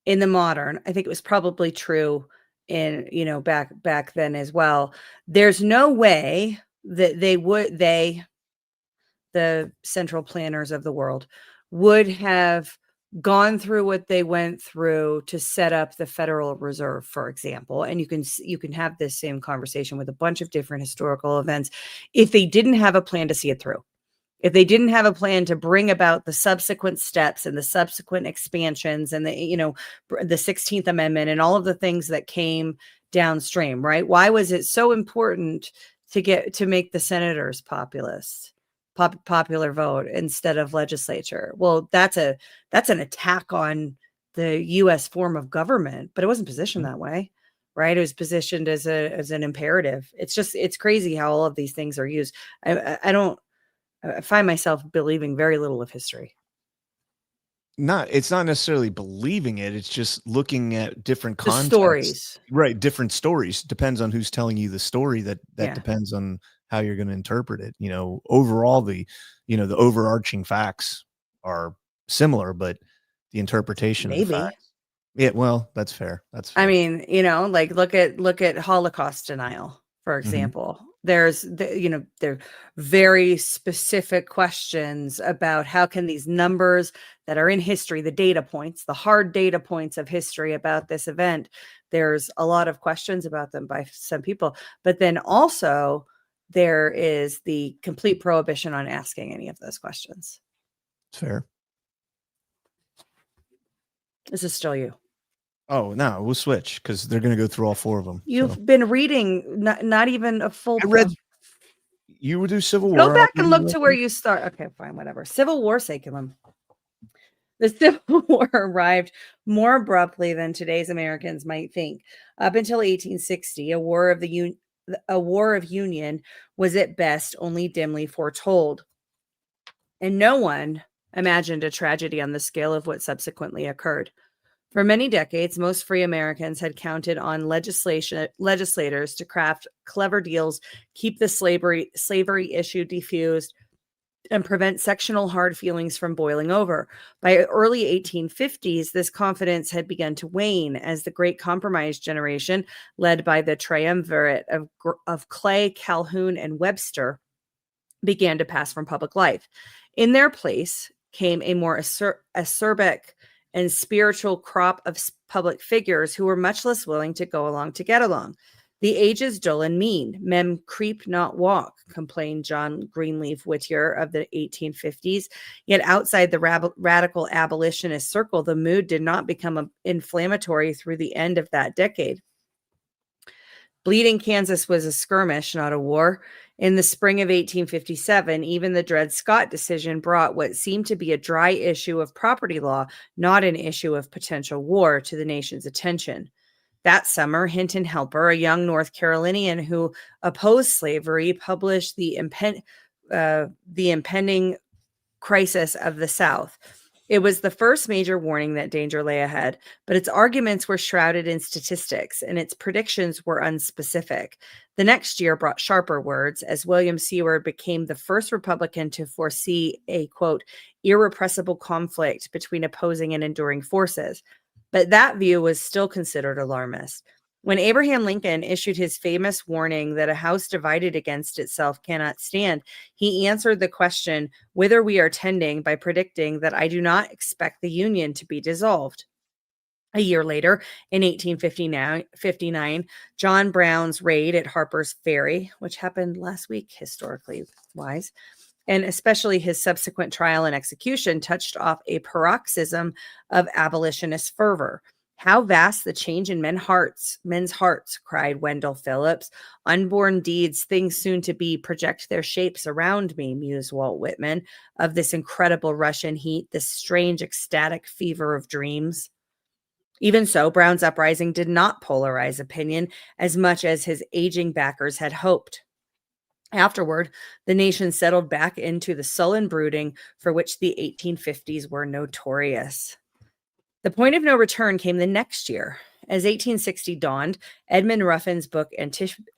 in the modern. I think it was probably true in, back then as well. There's no way that the central planners of the world would have gone through what they went through to set up the Federal Reserve, for example. And you can have this same conversation with a bunch of different historical events if they didn't have a plan to see it through. If they didn't have a plan to bring about the subsequent steps and the subsequent expansions and the 16th Amendment and all of the things that came downstream, right? Why was it so important to make the senators popular vote instead of legislature? Well, that's an attack on the U.S. form of government, but it wasn't positioned that way, right? It was positioned as an imperative. It's crazy how all of these things are used. I find myself believing very little of history. It's not necessarily believing it. It's just looking at different contexts. Stories. Right. Different stories. Depends on who's telling you the story. That depends on how you're going to interpret it. Overall, the overarching facts are similar, but the interpretation of the Maybe. facts. Yeah, well, that's fair. That's fair. I mean, like look at Holocaust denial, for example. There's there are very specific questions about how can these numbers that are in history, the data points, the hard data points of history about this event, there's a lot of questions about them by some people. But then also there is the complete prohibition on asking any of those questions. It's fair. This is still you. Oh, no, we'll switch because they're going to go through all four of them. You've been reading not even a full. I read. You would do Civil War. Go back and look to where you start. Okay, fine, whatever. Civil War saculum. The Civil War arrived more abruptly than today's Americans might think. Up until 1860, a war of union was at best only dimly foretold, and no one imagined a tragedy on the scale of what subsequently occurred. For many decades, most free Americans had counted on legislators to craft clever deals, keep the slavery issue defused, and prevent sectional hard feelings from boiling over. By early 1850s, this confidence had begun to wane as the Great Compromise generation, led by the triumvirate of Clay, Calhoun, and Webster, began to pass from public life. In their place came a more acerbic and spiritual crop of public figures who were much less willing to go along to get along. The age is dull and mean. Men creep, not walk, complained John Greenleaf Whittier of the 1850s. Yet outside the radical abolitionist circle, the mood did not become inflammatory through the end of that decade. Bleeding Kansas was a skirmish, not a war. In the spring of 1857, even the Dred Scott decision brought what seemed to be a dry issue of property law, not an issue of potential war, to the nation's attention. That summer, Hinton Helper, a young North Carolinian who opposed slavery, published the impending crisis of the South. It was the first major warning that danger lay ahead, but its arguments were shrouded in statistics, and its predictions were unspecific. The next year brought sharper words, as William Seward became the first Republican to foresee a, quote, irrepressible conflict between opposing and enduring forces. But that view was still considered alarmist. When Abraham Lincoln issued his famous warning that a house divided against itself cannot stand, he answered the question whither we are tending by predicting that I do not expect the Union to be dissolved. A year later, in 1859, John Brown's raid at Harper's Ferry, which happened last week, historically wise, and especially his subsequent trial and execution, touched off a paroxysm of abolitionist fervor. How vast the change in men's hearts, cried Wendell Phillips. Unborn deeds, things soon to be, project their shapes around me, mused Walt Whitman, of this incredible Russian heat, this strange ecstatic fever of dreams. Even so, Brown's uprising did not polarize opinion as much as his aging backers had hoped. Afterward, the nation settled back into the sullen brooding for which the 1850s were notorious. The point of no return came the next year. As 1860 dawned, Edmund Ruffin's book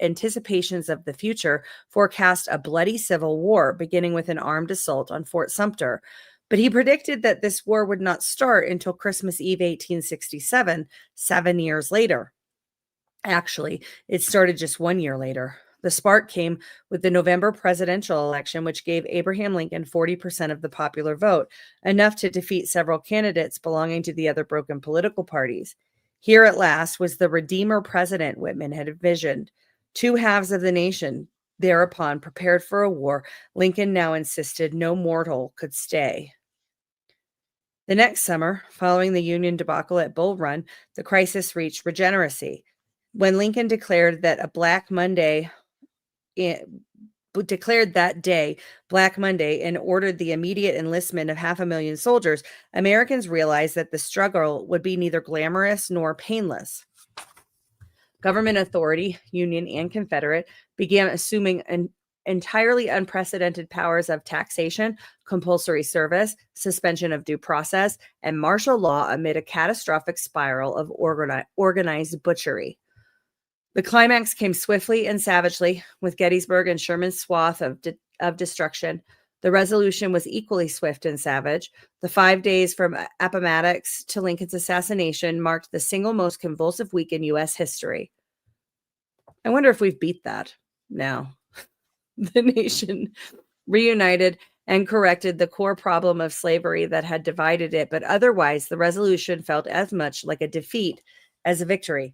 Anticipations of the Future forecast a bloody civil war beginning with an armed assault on Fort Sumter. But he predicted that this war would not start until Christmas Eve 1867, 7 years later. Actually, it started just 1 year later. The spark came with the November presidential election, which gave Abraham Lincoln 40% of the popular vote, enough to defeat several candidates belonging to the other broken political parties. Here at last was the Redeemer president Whitman had envisioned. Two halves of the nation, thereupon, prepared for a war Lincoln now insisted no mortal could stay. The next summer, following the Union debacle at Bull Run, the crisis reached regeneracy. When Lincoln declared that Black Monday and ordered the immediate enlistment of 500,000 soldiers, Americans realized that the struggle would be neither glamorous nor painless. Government authority, Union and Confederate, began assuming an entirely unprecedented powers of taxation, compulsory service, suspension of due process, and martial law amid a catastrophic spiral of organized butchery. The climax came swiftly and savagely, with Gettysburg and Sherman's swath of destruction. The resolution was equally swift and savage. The 5 days from Appomattox to Lincoln's assassination marked the single most convulsive week in U.S. history. I wonder if we've beat that now. The nation reunited and corrected the core problem of slavery that had divided it, but otherwise the resolution felt as much like a defeat as a victory.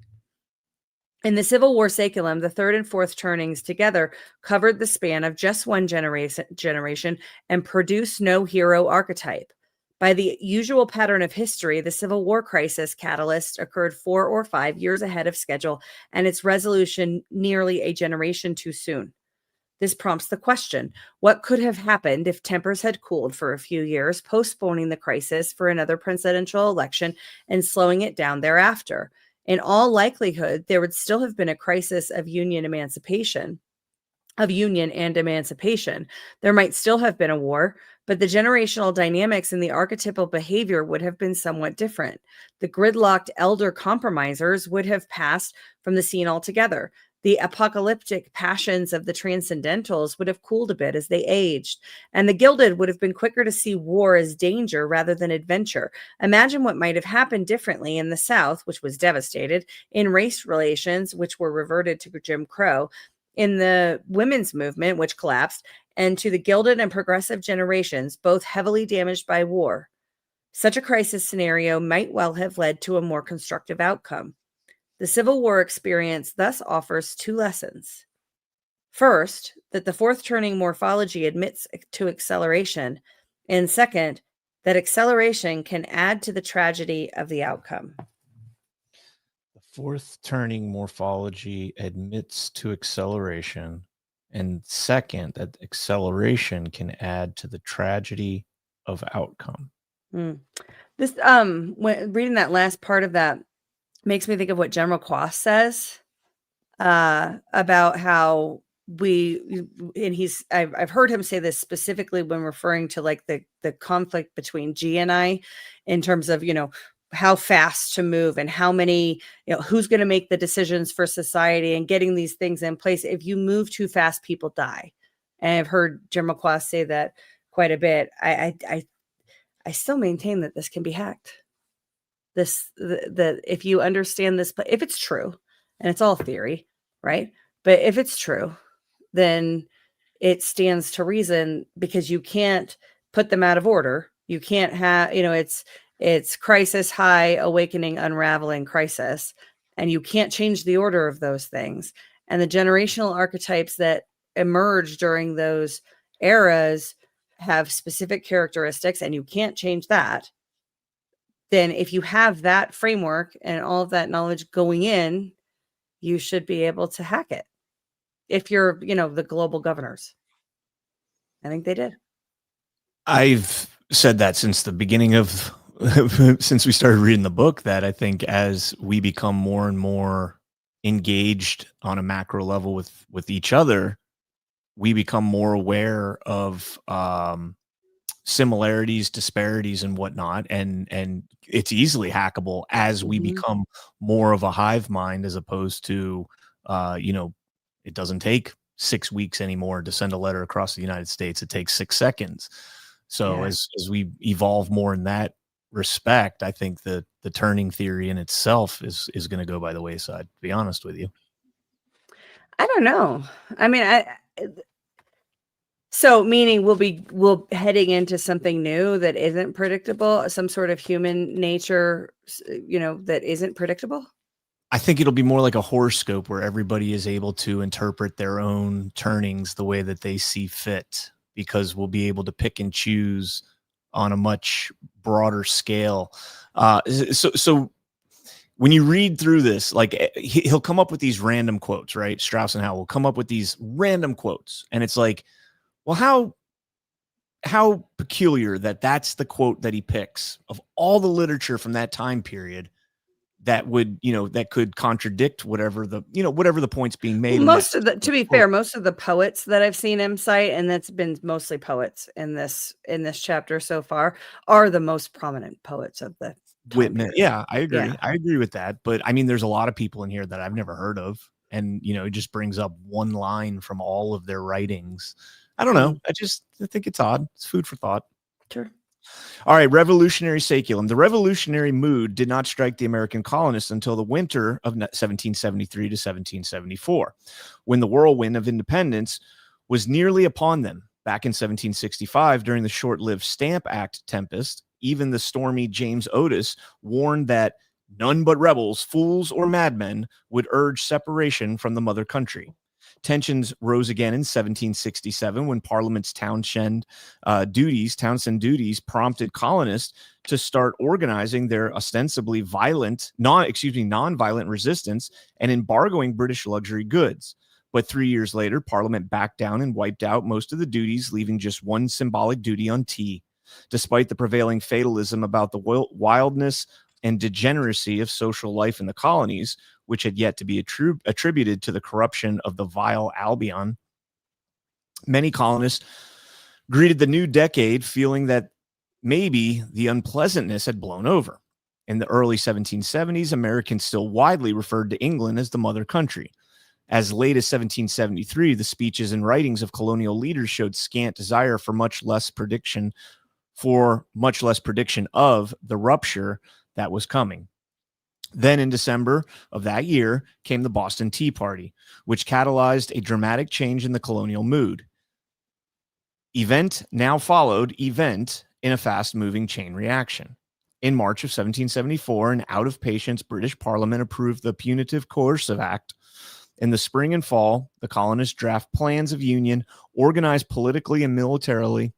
In the Civil War saculum, the third and fourth turnings together covered the span of just one generation and produced no hero archetype. By the usual pattern of history, the Civil War crisis catalyst occurred 4 or 5 years ahead of schedule, and its resolution nearly a generation too soon. This prompts the question, what could have happened if tempers had cooled for a few years, postponing the crisis for another presidential election and slowing it down thereafter? In all likelihood, there would still have been a crisis of union and emancipation. There might still have been a war, but the generational dynamics and the archetypal behavior would have been somewhat different. The gridlocked elder compromisers would have passed from the scene altogether. The apocalyptic passions of the transcendentals would have cooled a bit as they aged, and the gilded would have been quicker to see war as danger rather than adventure. Imagine what might have happened differently in the South, which was devastated, in race relations, which were reverted to Jim Crow, in the women's movement, which collapsed, and to the gilded and progressive generations, both heavily damaged by war. Such a crisis scenario might well have led to a more constructive outcome. The Civil War experience thus offers 2 lessons. First, that the fourth turning morphology admits to acceleration, and second, that acceleration can add to the tragedy of the outcome. The fourth turning morphology admits to acceleration, and second, that acceleration can add to the tragedy of outcome. This when reading that last part of that makes me think of what General Quast says about how I've heard him say this specifically when referring to like the conflict between G and I in terms of, how fast to move and how many, who's going to make the decisions for society and getting these things in place. If you move too fast, people die. And I've heard General Quast say that quite a bit. I still maintain that this can be hacked. That if you understand this, but if it's true, and it's all theory, right? But if it's true, then it stands to reason because you can't put them out of order. You can't have, it's crisis, high, awakening, unraveling, crisis, and you can't change the order of those things. And the generational archetypes that emerge during those eras have specific characteristics, and you can't change that. Then if you have that framework and all of that knowledge going in, you should be able to hack it. If you're, the global governors. I think they did. I've said that since the beginning of, since we started reading the book, that I think as we become more and more engaged on a macro level with each other, we become more aware of similarities, disparities, and whatnot, and it's easily hackable as we become more of a hive mind, as opposed to it doesn't take 6 weeks anymore to send a letter across the United States. It takes 6 seconds. So as we evolve more in that respect, I think the turning theory in itself is going to go by the wayside, to be honest with you. I don't know. I mean, so meaning we'll heading into something new that isn't predictable, some sort of human nature, that isn't predictable. I think it'll be more like a horoscope where everybody is able to interpret their own turnings the way that they see fit, because we'll be able to pick and choose on a much broader scale. So when you read through this, like he'll come up with these random quotes, right? Strauss and Howe will come up with these random quotes, and it's like, well, how peculiar that that's the quote that he picks of all the literature from that time period that would, that could contradict whatever the points being made. To be fair, most of the poets that I've seen him cite, and that's been mostly poets in this chapter so far, are the most prominent poets of the Whitman. Yeah, I agree. Yeah. I agree with that. But I mean, there's a lot of people in here that I've never heard of. And, it just brings up one line from all of their writings. I don't know. I think it's odd. It's food for thought. Sure. All right, revolutionary saeculum. The revolutionary mood did not strike the American colonists until the winter of 1773 to 1774, when the whirlwind of independence was nearly upon them. Back in 1765, during the short-lived Stamp Act tempest, even the stormy James Otis warned that none but rebels, fools, or madmen would urge separation from the mother country. Tensions rose again in 1767 when Parliament's Townshend duties prompted colonists to start organizing their ostensibly non-violent resistance and embargoing British luxury goods. But 3 years later, Parliament backed down and wiped out most of the duties, leaving just one symbolic duty on tea. Despite the prevailing fatalism about the wildness and degeneracy of social life in the colonies, which had yet to be attributed to the corruption of the vile Albion, many colonists greeted the new decade feeling that maybe the unpleasantness had blown over. In the early 1770s, Americans still widely referred to England as the mother country. As late as 1773, the speeches and writings of colonial leaders showed scant desire for much less prediction of the rupture that was coming. Then in December of that year came the Boston Tea Party, which catalyzed a dramatic change in the colonial mood. Event now followed event in a fast-moving chain reaction. In March of 1774, an out-of-patience British Parliament approved the Punitive Coercive Act. In the spring and fall, the colonists draft plans of union, organized politically and militarily,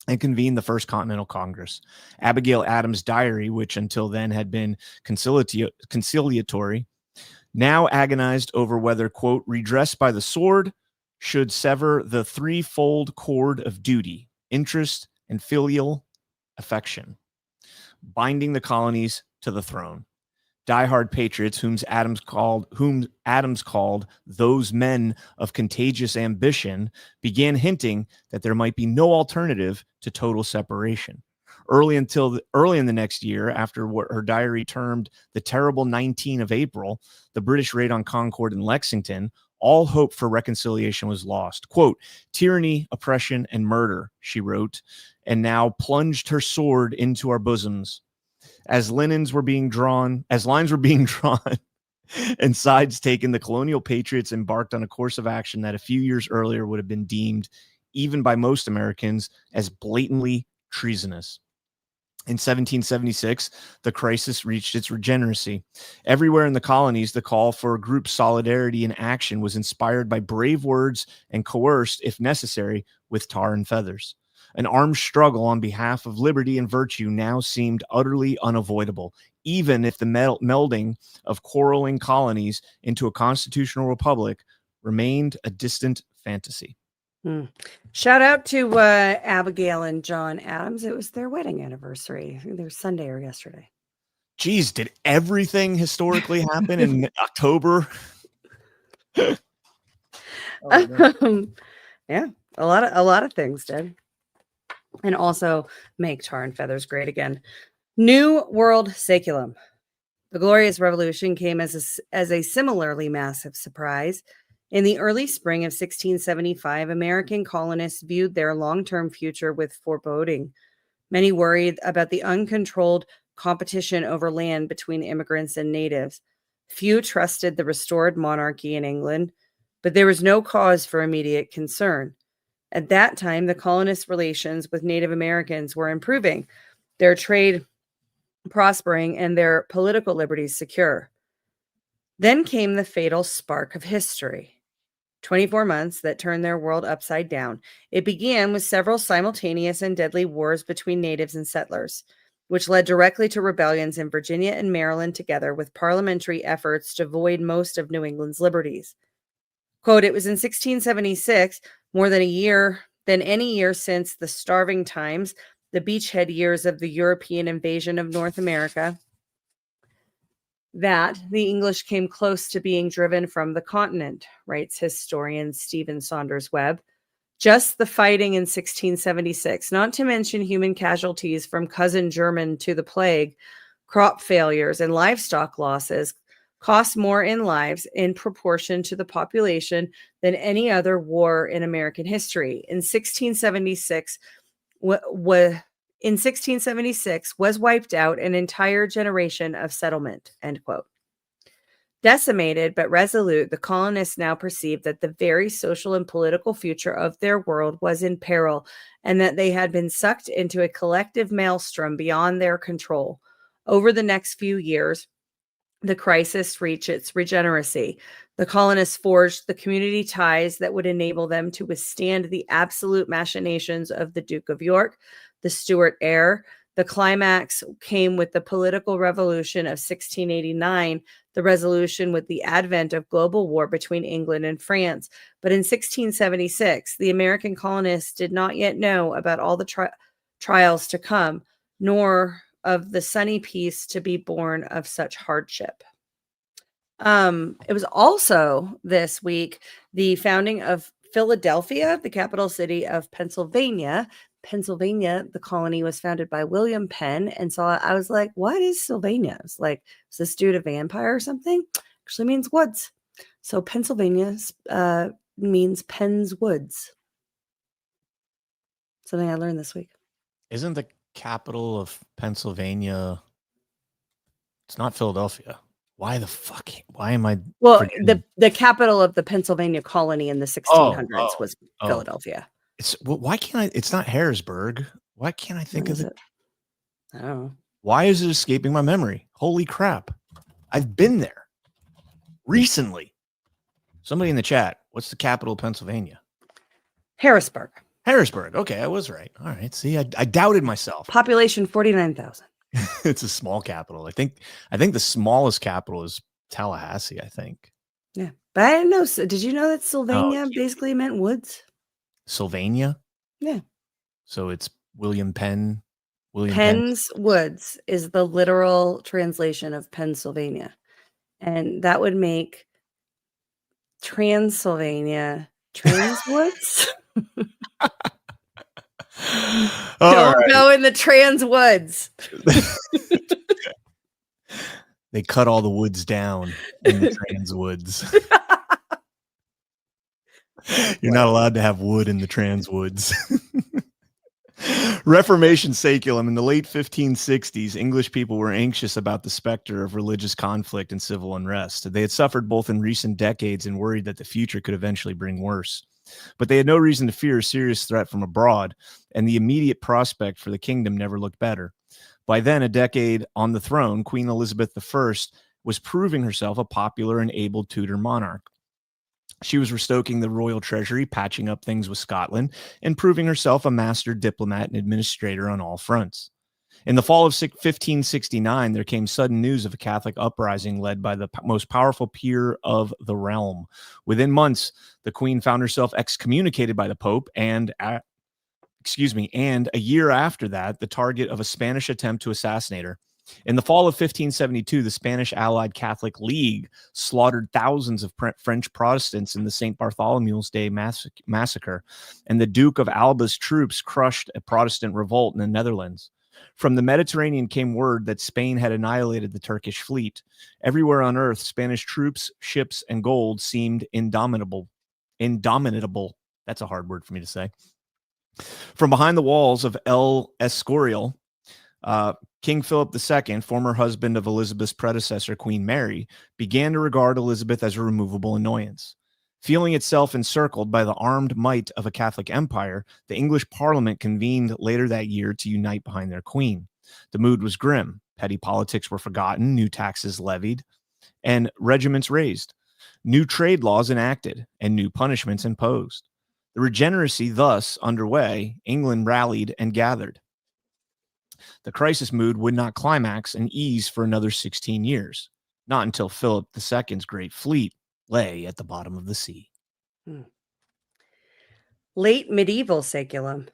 and convened the First Continental Congress. Abigail Adams' diary, which until then had been conciliatory, now agonized over whether, quote, redress by the sword should sever the threefold cord of duty, interest, and filial affection, binding the colonies to the throne. Diehard patriots, whom Adams called those men of contagious ambition, began hinting that there might be no alternative to total separation. Early in the next year, after what her diary termed the terrible 19 of April, the British raid on Concord and Lexington, all hope for reconciliation was lost. Quote, tyranny, oppression, and murder, she wrote, and now plunged her sword into our bosoms. As lines were being drawn and sides taken, the colonial patriots embarked on a course of action that a few years earlier would have been deemed, even by most Americans, as blatantly treasonous. In 1776, the crisis reached its regeneracy. Everywhere in the colonies, the call for group solidarity and action was inspired by brave words and coerced, if necessary, with tar and feathers. An armed struggle on behalf of liberty and virtue now seemed utterly unavoidable, even if the melding of quarreling colonies into a constitutional republic remained a distant fantasy. Shout out to Abigail and John Adams. It was their wedding anniversary. I think they were Sunday or yesterday. Geez, did everything historically happen in October? Yeah, a lot of things did. And also make tar and feathers great again. New World Saeculum. The Glorious Revolution came as a similarly massive surprise. In the early spring of 1675, American colonists viewed their long-term future with foreboding. Many worried about the uncontrolled competition over land between immigrants and natives. Few trusted the restored monarchy in England, but there was no cause for immediate concern. At that time, the colonists' relations with Native Americans were improving, their trade prospering, and their political liberties secure. Then came the fatal spark of history. 24 months that turned their world upside down. It began with several simultaneous and deadly wars between natives and settlers, which led directly to rebellions in Virginia and Maryland, together with parliamentary efforts to void most of New England's liberties. Quote, it was in 1676, more than any year since the starving times, the beachhead years of the European invasion of North America, that the English came close to being driven from the continent, writes historian Stephen Saunders Webb. Just the fighting in 1676, not to mention human casualties from cousin German to the plague, crop failures, and livestock losses, cost more in lives in proportion to the population than any other war in American history. In 1676, was wiped out an entire generation of settlement, end quote. Decimated but resolute, the colonists now perceived that the very social and political future of their world was in peril, and that they had been sucked into a collective maelstrom beyond their control. Over the next few years, the crisis reached its regeneracy. The colonists forged the community ties that would enable them to withstand the absolute machinations of the Duke of York, the Stuart heir. The climax came with the political revolution of 1689, the resolution with the advent of global war between England and France. But in 1676, the American colonists did not yet know about all the trials to come, nor of the sunny peace to be born of such hardship. It was also this week the founding of Philadelphia, the capital city of Pennsylvania. Pennsylvania, the colony was founded by William Penn. And so I was like, what is Sylvania? It's like, is this dude a vampire or something? Actually means woods. So Pennsylvania means Penn's woods. Something I learned this week. Isn't the capital of Pennsylvania? It's not Philadelphia. Why the fuck? Why am I? Well, forgetting? the capital of the Pennsylvania colony in the 1600s was Philadelphia. Why can't I? It's not Harrisburg. Why can't I think of it? I don't know. Why is it escaping my memory? Holy crap. I've been there recently. Somebody in the chat. What's the capital of Pennsylvania? Harrisburg. Harrisburg. Okay, I was right. All right. See, I doubted myself. Population 49,000. It's a small capital. I think the smallest capital is Tallahassee, I think. Yeah. But I didn't know. Did you know that Sylvania basically meant woods? Sylvania? Yeah. So it's William Penn. Penn's woods is the literal translation of Pennsylvania. And that would make Transylvania Transwoods. Don't go in the trans woods. They cut all the woods down in the trans woods. You're not allowed to have wood in the trans woods. Reformation saeculum. In the late 1560s, English people were anxious about the specter of religious conflict and civil unrest. They had suffered both in recent decades and worried that the future could eventually bring worse. But they had no reason to fear a serious threat from abroad, and the immediate prospect for the kingdom never looked better. By then, a decade on the throne, Queen Elizabeth I was proving herself a popular and able Tudor monarch. She was restoking the royal treasury, patching up things with Scotland, and proving herself a master diplomat and administrator on all fronts. In the fall of 1569, there came sudden news of a Catholic uprising led by the most powerful peer of the realm. Within months, the Queen found herself excommunicated by the Pope, and a year after that, the target of a Spanish attempt to assassinate her. In the fall of 1572, the Spanish Allied Catholic League slaughtered thousands of French Protestants in the St. Bartholomew's Day massacre, and the Duke of Alba's troops crushed a Protestant revolt in the Netherlands. From the Mediterranean came word that Spain had annihilated the Turkish fleet. Everywhere on earth, Spanish troops, ships, and gold seemed indomitable. That's a hard word for me to say. From behind the walls of El Escorial, King Philip II, former husband of Elizabeth's predecessor, Queen Mary, began to regard Elizabeth as a removable annoyance. Feeling itself encircled by the armed might of a Catholic empire, the English Parliament convened later that year to unite behind their queen. The mood was grim. Petty politics were forgotten, new taxes levied, and regiments raised, new trade laws enacted, and new punishments imposed. The regeneracy thus underway, England rallied and gathered. The crisis mood would not climax and ease for another 16 years, not until Philip II's great fleet lay at the bottom of the sea. Late medieval saeculum.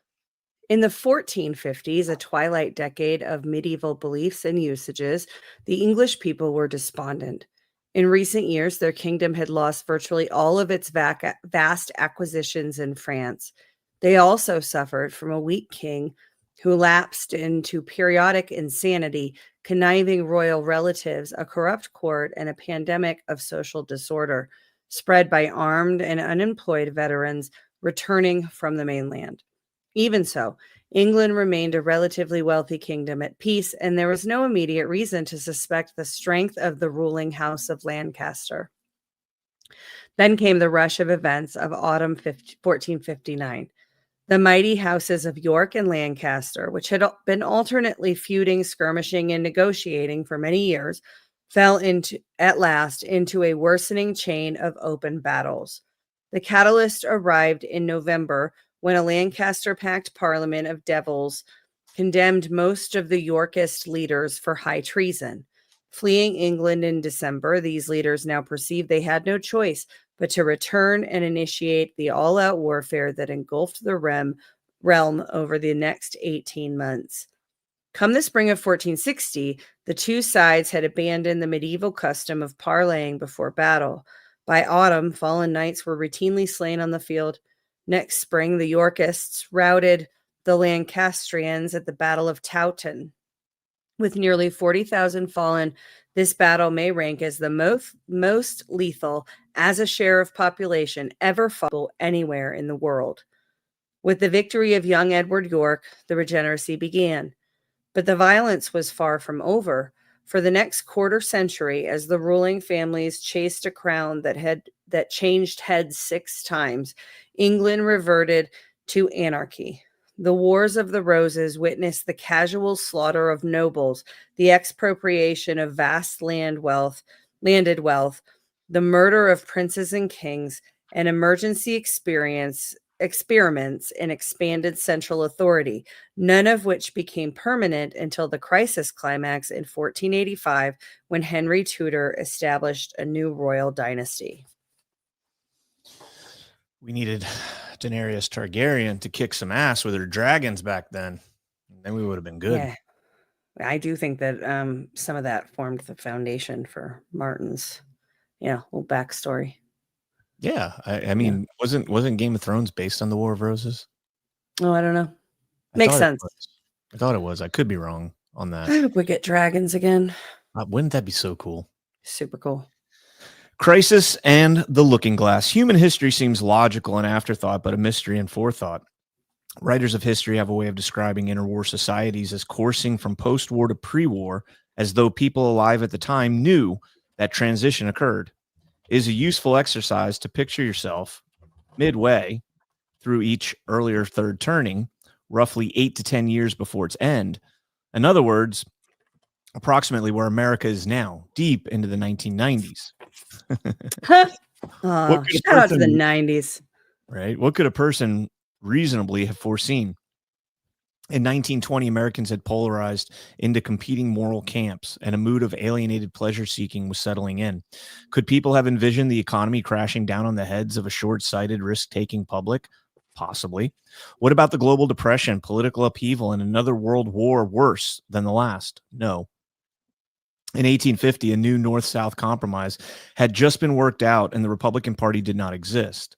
In the 1450s, a twilight decade of medieval beliefs and usages, the English people were despondent. In recent years, their kingdom had lost virtually all of its vast acquisitions in France. They also suffered from a weak king who lapsed into periodic insanity, conniving royal relatives, a corrupt court, and a pandemic of social disorder spread by armed and unemployed veterans returning from the mainland. Even so, England remained a relatively wealthy kingdom at peace, and there was no immediate reason to suspect the strength of the ruling House of Lancaster. Then came the rush of events of autumn 1459. The mighty houses of York and Lancaster, which had been alternately feuding, skirmishing, and negotiating for many years, fell at last into a worsening chain of open battles. The catalyst arrived in November when a Lancaster-packed parliament of devils condemned most of the Yorkist leaders for high treason. Fleeing England in December, these leaders now perceived they had no choice but to return and initiate the all-out warfare that engulfed the realm over the next 18 months. Come the spring of 1460, the two sides had abandoned the medieval custom of parleying before battle. By autumn, fallen knights were routinely slain on the field. Next spring, the Yorkists routed the Lancastrians at the Battle of Towton. With nearly 40,000 fallen, this battle may rank as the most lethal as a share of population ever fought anywhere in the world. With the victory of young Edward York, the regeneracy began. But the violence was far from over. For the next quarter century, as the ruling families chased a crown that changed heads 6 times, England reverted to anarchy. The Wars of the Roses witnessed the casual slaughter of nobles, the expropriation of vast landed wealth, the murder of princes and kings, and emergency experiments in expanded central authority, none of which became permanent until the crisis climax in 1485, when Henry Tudor established a new royal dynasty. We needed Daenerys Targaryen to kick some ass with her dragons back then. Then we would have been good. Yeah, I do think that some of that formed the foundation for Martin's, little backstory. Yeah, I mean, wasn't Game of Thrones based on the War of Roses? Oh, I don't know. Makes sense. I thought it was. I could be wrong on that. I hope we get dragons again. Wouldn't that be so cool? Super cool. Crisis and the Looking Glass. Human history seems logical and afterthought, but a mystery and forethought. Writers of history have a way of describing interwar societies as coursing from post-war to pre-war, as though people alive at the time knew that transition occurred. It is a useful exercise to picture yourself midway through each earlier third turning, roughly 8 to 10 years before its end. In other words, approximately where America is now, deep into the 1990s. Shout out to the 90s. Right? What could a person reasonably have foreseen? In 1920, Americans had polarized into competing moral camps, and a mood of alienated pleasure-seeking was settling in. Could people have envisioned the economy crashing down on the heads of a short-sighted, risk-taking public? Possibly. What about the global depression, political upheaval, and another world war worse than the last? No. In 1850, a new North-South compromise had just been worked out, and the Republican Party did not exist.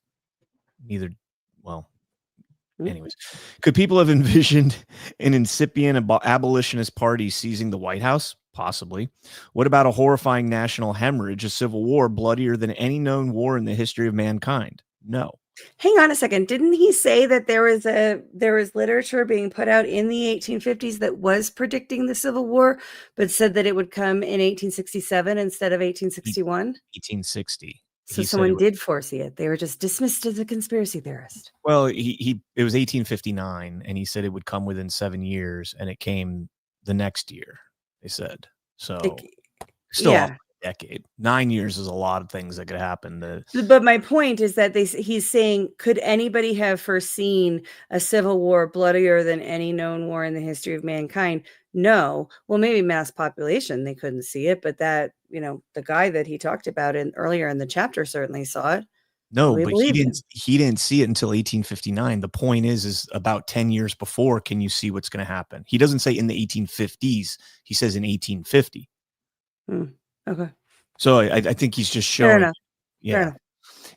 Anyways, could people have envisioned an incipient abolitionist party seizing the White House? Possibly. What about a horrifying national hemorrhage, a civil war bloodier than any known war in the history of mankind? No. Hang on a second. Didn't he say that there was literature being put out in the 1850s that was predicting the Civil War, but said that it would come in 1867 instead of 1861? 1860. So someone did foresee it. They were just dismissed as a conspiracy theorist. Well, it was 1859, and he said it would come within 7 years, and it came the next year, they said. So still off a decade. 9 years is a lot of things that could happen. But my point is that he's saying, could anybody have foreseen a civil war bloodier than any known war in the history of mankind? No. Well, maybe mass population, they couldn't see it, but that, the guy that he talked about earlier in the chapter certainly saw it. No, but he didn't see it until 1859. The point is about 10 years before, can you see what's going to happen? He doesn't say in the 1850s. He says in 1850. Okay. So I think he's just showing. Fair enough. Yeah. Fair enough.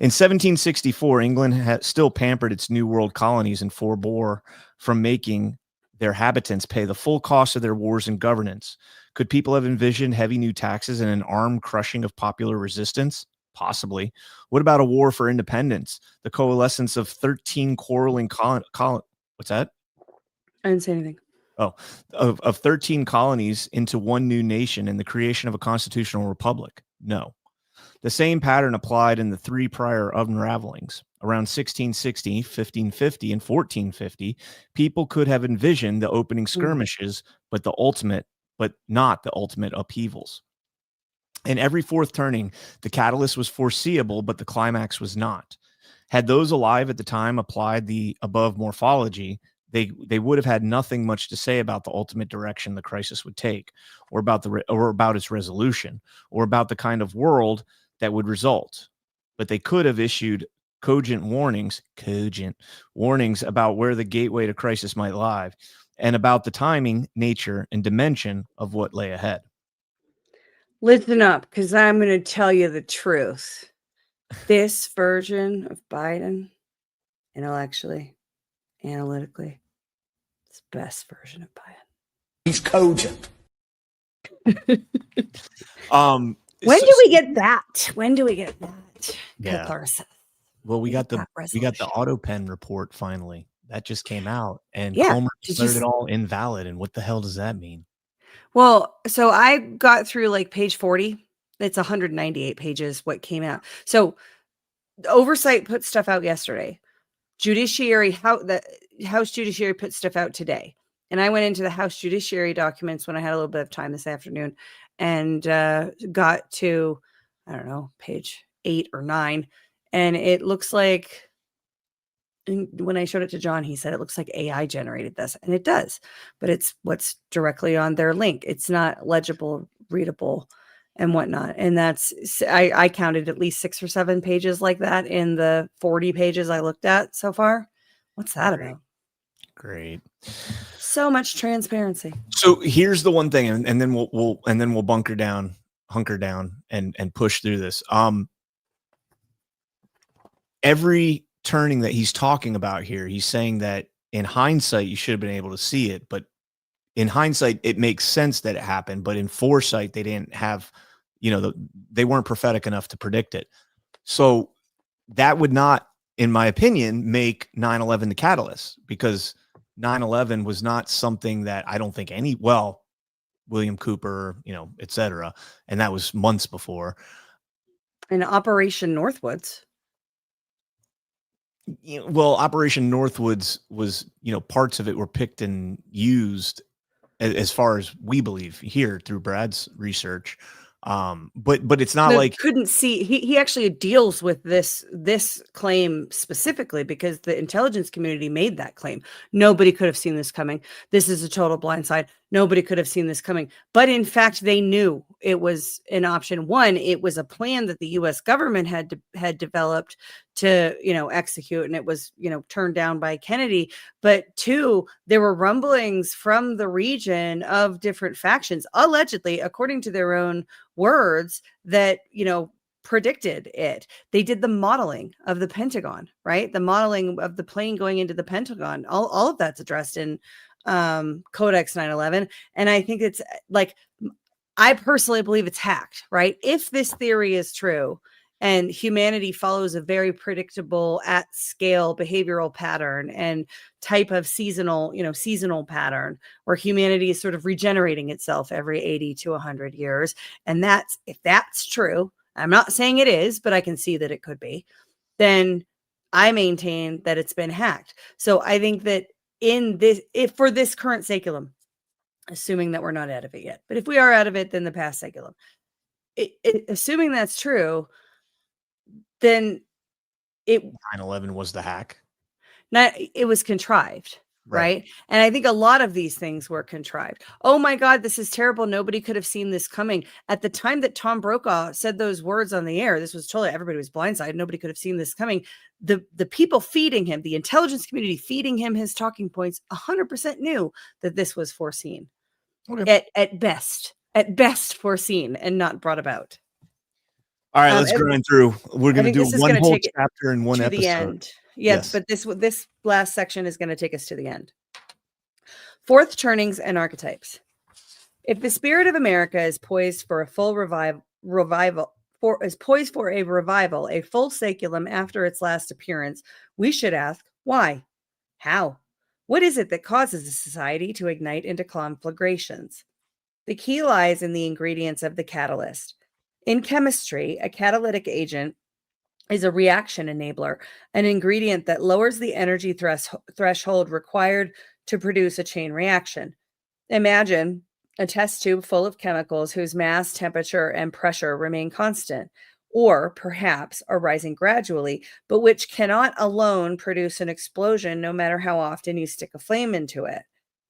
In 1764, England had still pampered its New World colonies and forbore from making their habitants pay the full cost of their wars and governance. Could people have envisioned heavy new taxes and an armed crushing of popular resistance? Possibly. What about a war for independence? The coalescence of 13 quarreling what's that? I didn't say anything. Oh, of 13 colonies into one new nation and the creation of a constitutional republic? No. The same pattern applied in the three prior unravelings. Around 1660, 1550, and 1450, people could have envisioned the opening skirmishes, but not the ultimate upheavals. In every fourth turning, the catalyst was foreseeable, but the climax was not. Had those alive at the time applied the above morphology, they would have had nothing much to say about the ultimate direction the crisis would take, or about its resolution, or about the kind of world that would result. But they could have issued cogent warnings about where the gateway to crisis might lie, and about the timing, nature, and dimension of what lay ahead. Listen up, because I'm going to tell you the truth. This version of Biden, intellectually, analytically, it's the best version of Biden. He's cogent. When do we get that? When do we get that? Yeah. Catharsis. Well, we got the auto pen report finally. That just came out, and Yeah. Comer declared it all invalid. And what the hell does that mean? Well, so I got through like page 40. It's 198 pages what came out. So oversight put stuff out yesterday. The House Judiciary put stuff out today. And I went into the House Judiciary documents when I had a little bit of time this afternoon and got to, I don't know, page 8 or 9. And it looks like, when I showed it to John, he said it looks like AI generated this, and it does, but it's what's directly on their link. It's not legible, readable, and whatnot. And I counted at least 6 or 7 pages like that in the 40 pages I looked at so far. What's that about? Great. So much transparency. So here's the one thing, and then we'll hunker down and push through this. Every turning that he's talking about here, he's saying that in hindsight you should have been able to see it, but in hindsight it makes sense that it happened, but in foresight they didn't have, they weren't prophetic enough to predict it. So that would not, in my opinion, make 9/11 the catalyst, because 9/11 was not something that I don't think William Cooper, et cetera, and that was months before. And Operation Northwoods. Well, Operation Northwoods was, parts of it were picked and used as far as we believe here through Brad's research. But it's not like couldn't see. He actually deals with this claim specifically because the intelligence community made that claim. Nobody could have seen this coming. This is a total blindside. Nobody could have seen this coming. But in fact, they knew it was an option. One, it was a plan that the U.S. government had developed to, execute, and it was, turned down by Kennedy. But 2, there were rumblings from the region of different factions, allegedly, according to their own words, that, predicted it. They did the modeling of the Pentagon, right? The modeling of the plane going into the Pentagon. All of that's addressed in Codex 9/11. And I think it's like, I personally believe it's hacked, right? If this theory is true and humanity follows a very predictable at scale behavioral pattern and type of seasonal pattern where humanity is sort of regenerating itself every 80 to 100 years. And if that's true, I'm not saying it is, but I can see that it could be, then I maintain that it's been hacked. So I think that if for this current saeculum, assuming that we're not out of it yet, but if we are out of it, then the past saeculum, assuming that's true, then 9/11 was the hack. It was contrived, right? And I think a lot of these things were contrived. Oh my God, this is terrible. Nobody could have seen this coming. At the time that Tom Brokaw said those words on the air, this was totally, everybody was blindsided. Nobody could have seen this coming. The people feeding him, the intelligence community feeding him his talking points, 100% knew that this was foreseen. Okay. At best foreseen and not brought about. All right, let's grind through. We're going to do one whole chapter in one episode. The end. Yes, but this last section is going to take us to the end. Fourth turnings and archetypes. If the spirit of America is poised for a full revival, a full saculum after its last appearance, we should ask, why? How? What is it that causes a society to ignite into conflagrations? The key lies in the ingredients of the catalyst. In chemistry, a catalytic agent is a reaction enabler, an ingredient that lowers the energy threshold required to produce a chain reaction. Imagine a test tube full of chemicals whose mass, temperature, and pressure remain constant, or perhaps are rising gradually, but which cannot alone produce an explosion no matter how often you stick a flame into it.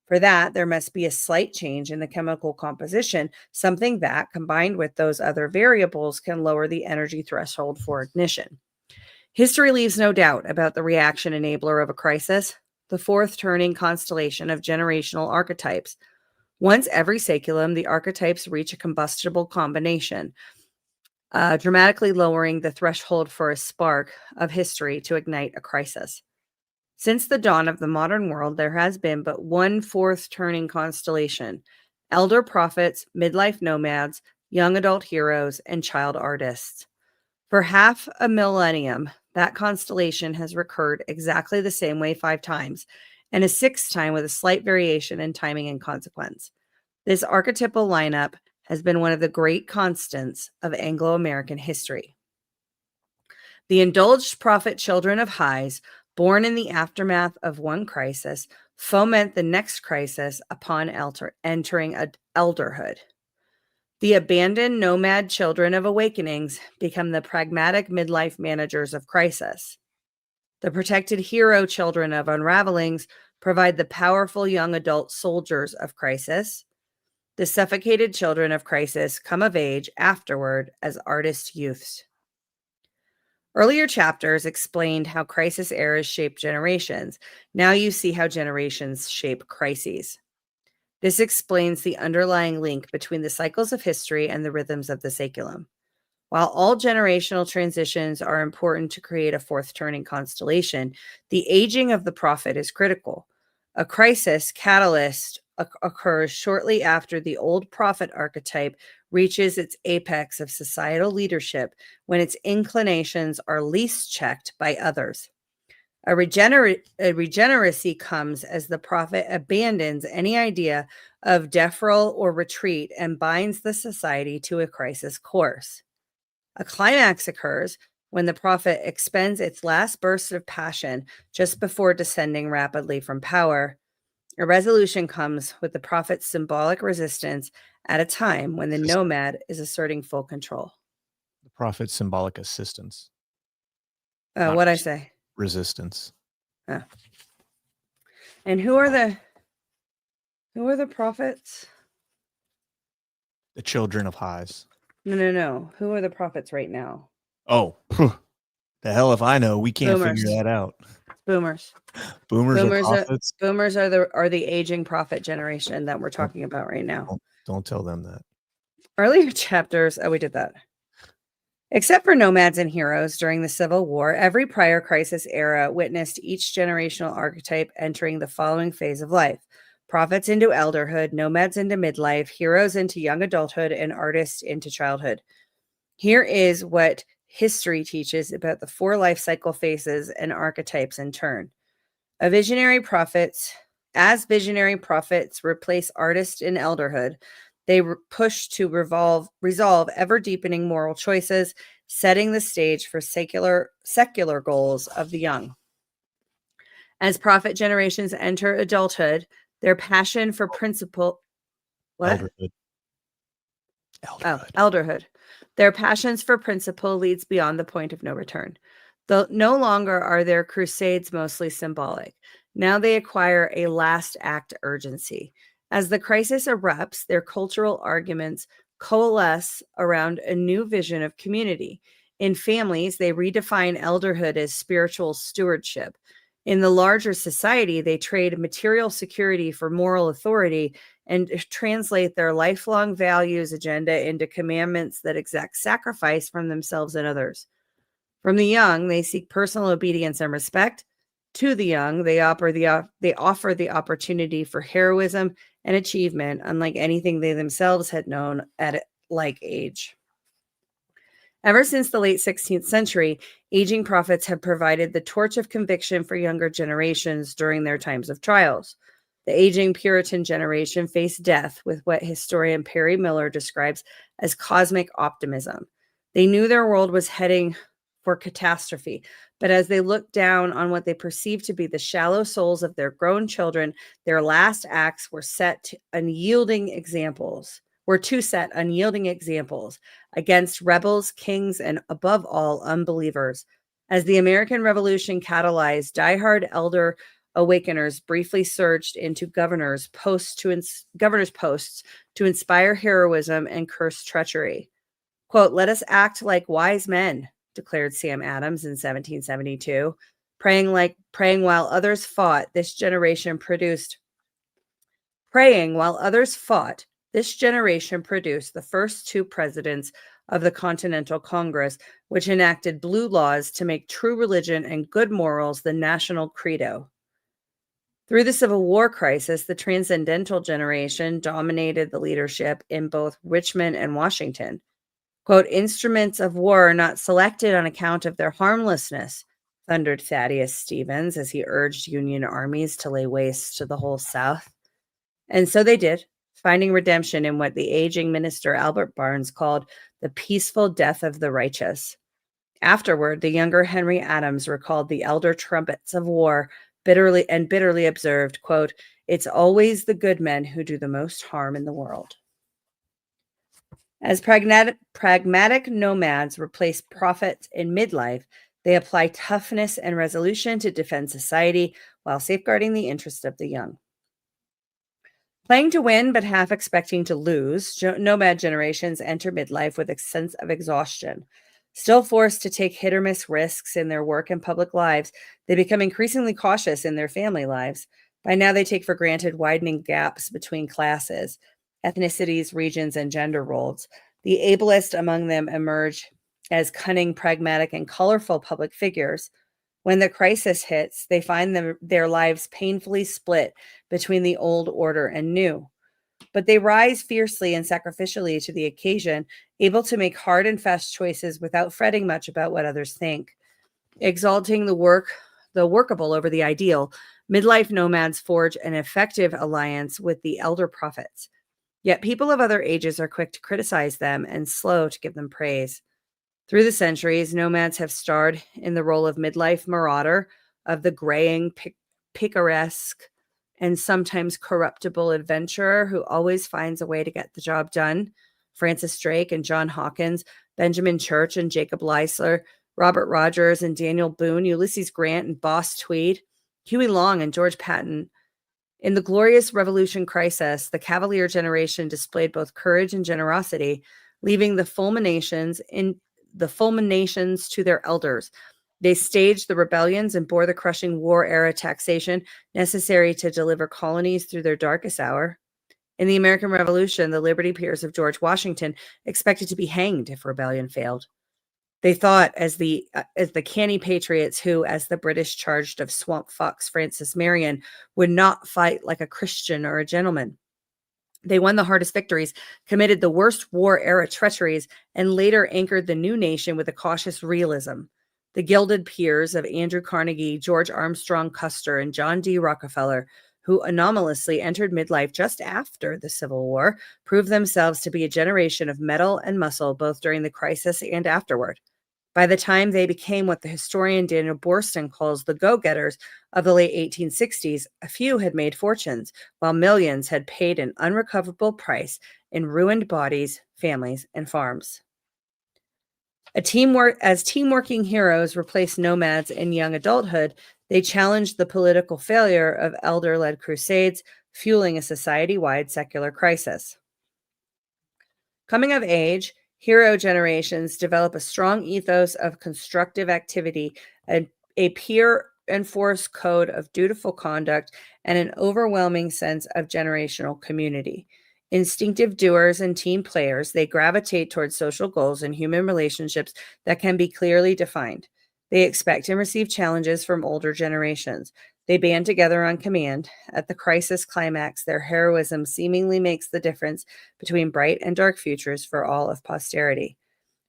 For that, there must be a slight change in the chemical composition, something that, combined with those other variables, can lower the energy threshold for ignition. History leaves no doubt about the reaction enabler of a crisis, the fourth turning constellation of generational archetypes. Once every saculum, the archetypes reach a combustible combination, dramatically lowering the threshold for a spark of history to ignite a crisis. Since the dawn of the modern world, there has been but one fourth turning constellation: elder prophets, midlife nomads, young adult heroes, and child artists. For half a millennium, that constellation has recurred exactly the same way 5 times, and a 6th time with a slight variation in timing and consequence. This archetypal lineup has been one of the great constants of Anglo-American history. The indulged prophet children of highs, born in the aftermath of one crisis, foment the next crisis upon entering elderhood. The abandoned nomad children of awakenings become the pragmatic midlife managers of crisis. The protected hero children of unravelings provide the powerful young adult soldiers of crisis. The suffocated children of crisis come of age afterward as artist youths. Earlier chapters explained how crisis eras shape generations. Now you see how generations shape crises. This explains the underlying link between the cycles of history and the rhythms of the saculum. While all generational transitions are important to create a fourth turning constellation, the aging of the prophet is critical. A crisis catalyst occurs shortly after the old prophet archetype reaches its apex of societal leadership, when its inclinations are least checked by others. A regeneracy comes as the prophet abandons any idea of deferral or retreat and binds the society to a crisis course. A climax occurs when the prophet expends its last burst of passion just before descending rapidly from power. A resolution comes with the prophet's symbolic resistance at a time when the nomad is asserting full control. The prophet's symbolic assistance. What'd I say? Resistance. And who are the prophets? The children of highs. No. Who are the prophets right now? Oh, the hell if I know. We can't Boomers. figure that out. Boomers. Boomers are prophets. Boomers are the aging prophet generation that we're talking about right now. Don't tell them that. Earlier chapters. Oh, we did that. Except for nomads and heroes during the Civil War, every prior crisis era witnessed each generational archetype entering the following phase of life: prophets into elderhood, nomads into midlife, heroes into young adulthood, and artists into childhood. Here is what history teaches about the 4 life cycle phases and archetypes in turn. As visionary prophets replace artists in elderhood, they push to resolve ever-deepening moral choices, setting the stage for secular goals of the young. As prophet generations enter adulthood, their passion for principle... What? Elderhood. Their passions for principle leads beyond the point of no return. Though no longer are their crusades mostly symbolic. Now they acquire a last act urgency. As the crisis erupts, their cultural arguments coalesce around a new vision of community. In families, they redefine elderhood as spiritual stewardship. In the larger society, they trade material security for moral authority and translate their lifelong values agenda into commandments that exact sacrifice from themselves and others. From the young, they seek personal obedience and respect. To the young, they offer the opportunity for heroism and achievement, unlike anything they themselves had known at like age. Ever since the late 16th century, aging prophets have provided the torch of conviction for younger generations during their times of trials. The aging Puritan generation faced death with what historian Perry Miller describes as cosmic optimism. They knew their world was heading for catastrophe, but as they looked down on what they perceived to be the shallow souls of their grown children, their last acts were to set unyielding examples against rebels, kings, and above all, unbelievers. As the American Revolution catalyzed, diehard elder awakeners briefly surged into governors' posts to inspire heroism and curse treachery. Quote, "Let us act like wise men," declared Sam Adams in 1772. Praying while others fought, this generation produced the first two presidents of the Continental Congress, which enacted blue laws to make true religion and good morals the national credo. Through the Civil War crisis, the transcendental generation dominated the leadership in both Richmond and Washington. Quote, "Instruments of war are not selected on account of their harmlessness," thundered Thaddeus Stevens as he urged Union armies to lay waste to the whole South. And so they did, finding redemption in what the aging minister Albert Barnes called the peaceful death of the righteous. Afterward, the younger Henry Adams recalled the elder trumpets of war bitterly observed, quote, "It's always the good men who do the most harm in the world." As pragmatic nomads replace prophets in midlife, they apply toughness and resolution to defend society while safeguarding the interest of the young. Playing to win, but half expecting to lose, nomad generations enter midlife with a sense of exhaustion. Still forced to take hit or miss risks in their work and public lives, they become increasingly cautious in their family lives. By now, they take for granted widening gaps between classes, ethnicities, regions, and gender roles. The ablest among them emerge as cunning, pragmatic, and colorful public figures. When the crisis hits, they find their lives painfully split between the old order and new. But they rise fiercely and sacrificially to the occasion, able to make hard and fast choices without fretting much about what others think. Exalting the workable over the ideal, midlife nomads forge an effective alliance with the elder prophets. Yet people of other ages are quick to criticize them and slow to give them praise. Through the centuries, nomads have starred in the role of midlife marauder, of the graying, picaresque, and sometimes corruptible adventurer who always finds a way to get the job done. Francis Drake and John Hawkins, Benjamin Church and Jacob Leisler, Robert Rogers and Daniel Boone, Ulysses Grant and Boss Tweed, Huey Long and George Patton. In the glorious Revolution crisis, the Cavalier generation displayed both courage and generosity, leaving the fulminations to their elders. They staged the rebellions and bore the crushing war-era taxation necessary to deliver colonies through their darkest hour. In the American Revolution, the Liberty Peers of George Washington expected to be hanged if rebellion failed. They thought as the canny patriots who, as the British charged of swamp fox Francis Marion, would not fight like a Christian or a gentleman. They won the hardest victories, committed the worst war-era treacheries, and later anchored the new nation with a cautious realism. The gilded peers of Andrew Carnegie, George Armstrong Custer, and John D. Rockefeller, who anomalously entered midlife just after the Civil War, proved themselves to be a generation of mettle and muscle both during the crisis and afterward. By the time they became what the historian Daniel Boorstin calls the go-getters of the late 1860s, a few had made fortunes, while millions had paid an unrecoverable price in ruined bodies, families, and farms. As team-working heroes replaced nomads in young adulthood, they challenged the political failure of elder-led crusades, fueling a society-wide secular crisis. Coming of age, hero generations develop a strong ethos of constructive activity, a peer-enforced code of dutiful conduct, and an overwhelming sense of generational community. Instinctive doers and team players, they gravitate towards social goals and human relationships that can be clearly defined. They expect and receive challenges from older generations. They band together on command. At the crisis climax, their heroism seemingly makes the difference between bright and dark futures for all of posterity.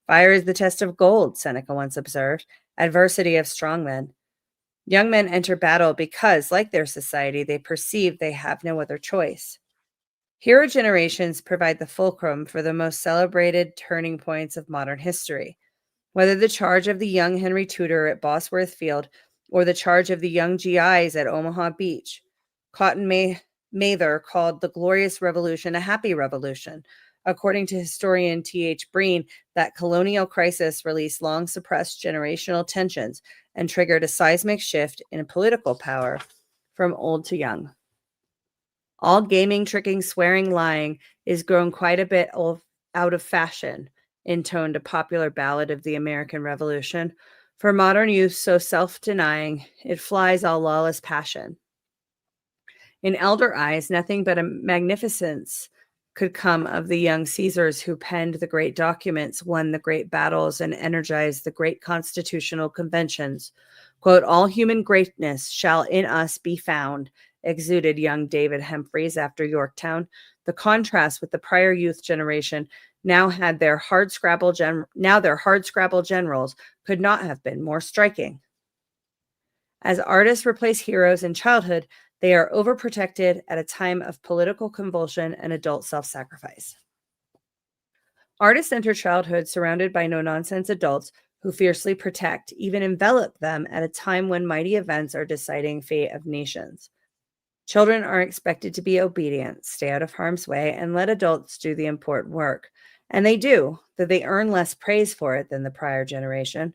Fire is the test of gold, Seneca once observed, adversity of strong men. Young men enter battle because, like their society, they perceive they have no other choice. Hero generations provide the fulcrum for the most celebrated turning points of modern history. Whether the charge of the young Henry Tudor at Bosworth Field or the charge of the young GIs at Omaha Beach, Cotton Mather called the Glorious Revolution a happy revolution. According to historian T.H. Breen, that colonial crisis released long-suppressed generational tensions and triggered a seismic shift in political power from old to young. All gaming, tricking, swearing, lying is grown quite a bit out of fashion, intoned a popular ballad of the American Revolution. For modern youth so self-denying, it flies all lawless passion. In elder eyes, nothing but a magnificence could come of the young Caesars who penned the great documents, won the great battles, and energized the great constitutional conventions. Quote, all human greatness shall in us be found, exuded young David Humphreys after Yorktown. The contrast with the prior youth generation their hardscrabble generals could not have been more striking. As artists replace heroes in childhood, they are overprotected at a time of political convulsion and adult self-sacrifice. Artists enter childhood surrounded by no-nonsense adults who fiercely protect, even envelop them at a time when mighty events are deciding fate of nations. Children are expected to be obedient, stay out of harm's way, and let adults do the important work. And they do, though they earn less praise for it than the prior generation.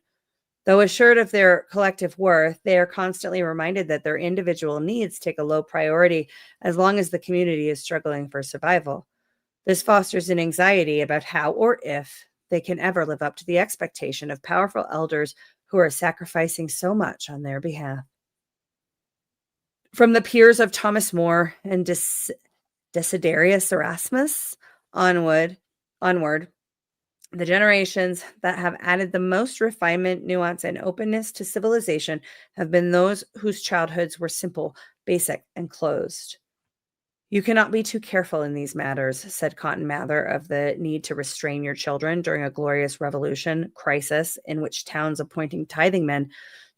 Though assured of their collective worth, they are constantly reminded that their individual needs take a low priority as long as the community is struggling for survival. This fosters an anxiety about how or if they can ever live up to the expectation of powerful elders who are sacrificing so much on their behalf. From the peers of Thomas More and Desiderius Erasmus onward, the generations that have added the most refinement, nuance, and openness to civilization have been those whose childhoods were simple, basic, and closed. You cannot be too careful in these matters, said Cotton Mather of the need to restrain your children during a glorious revolution crisis in which towns appointing tithing men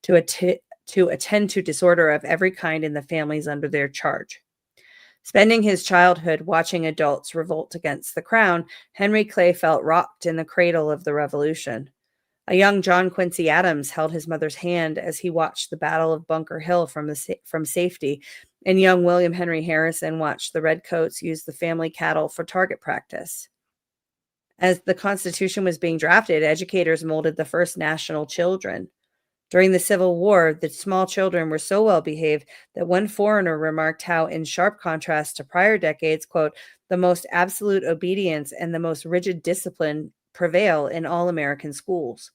to attend to disorder of every kind in the families under their charge. Spending his childhood watching adults revolt against the crown, Henry Clay felt rocked in the cradle of the Revolution. A young John Quincy Adams held his mother's hand as he watched the Battle of Bunker Hill from safety, and young William Henry Harrison watched the Redcoats use the family cattle for target practice. As the Constitution was being drafted, educators molded the first national children. During the Civil War, the small children were so well behaved that one foreigner remarked how, in sharp contrast to prior decades, quote, the most absolute obedience and the most rigid discipline prevail in all American schools.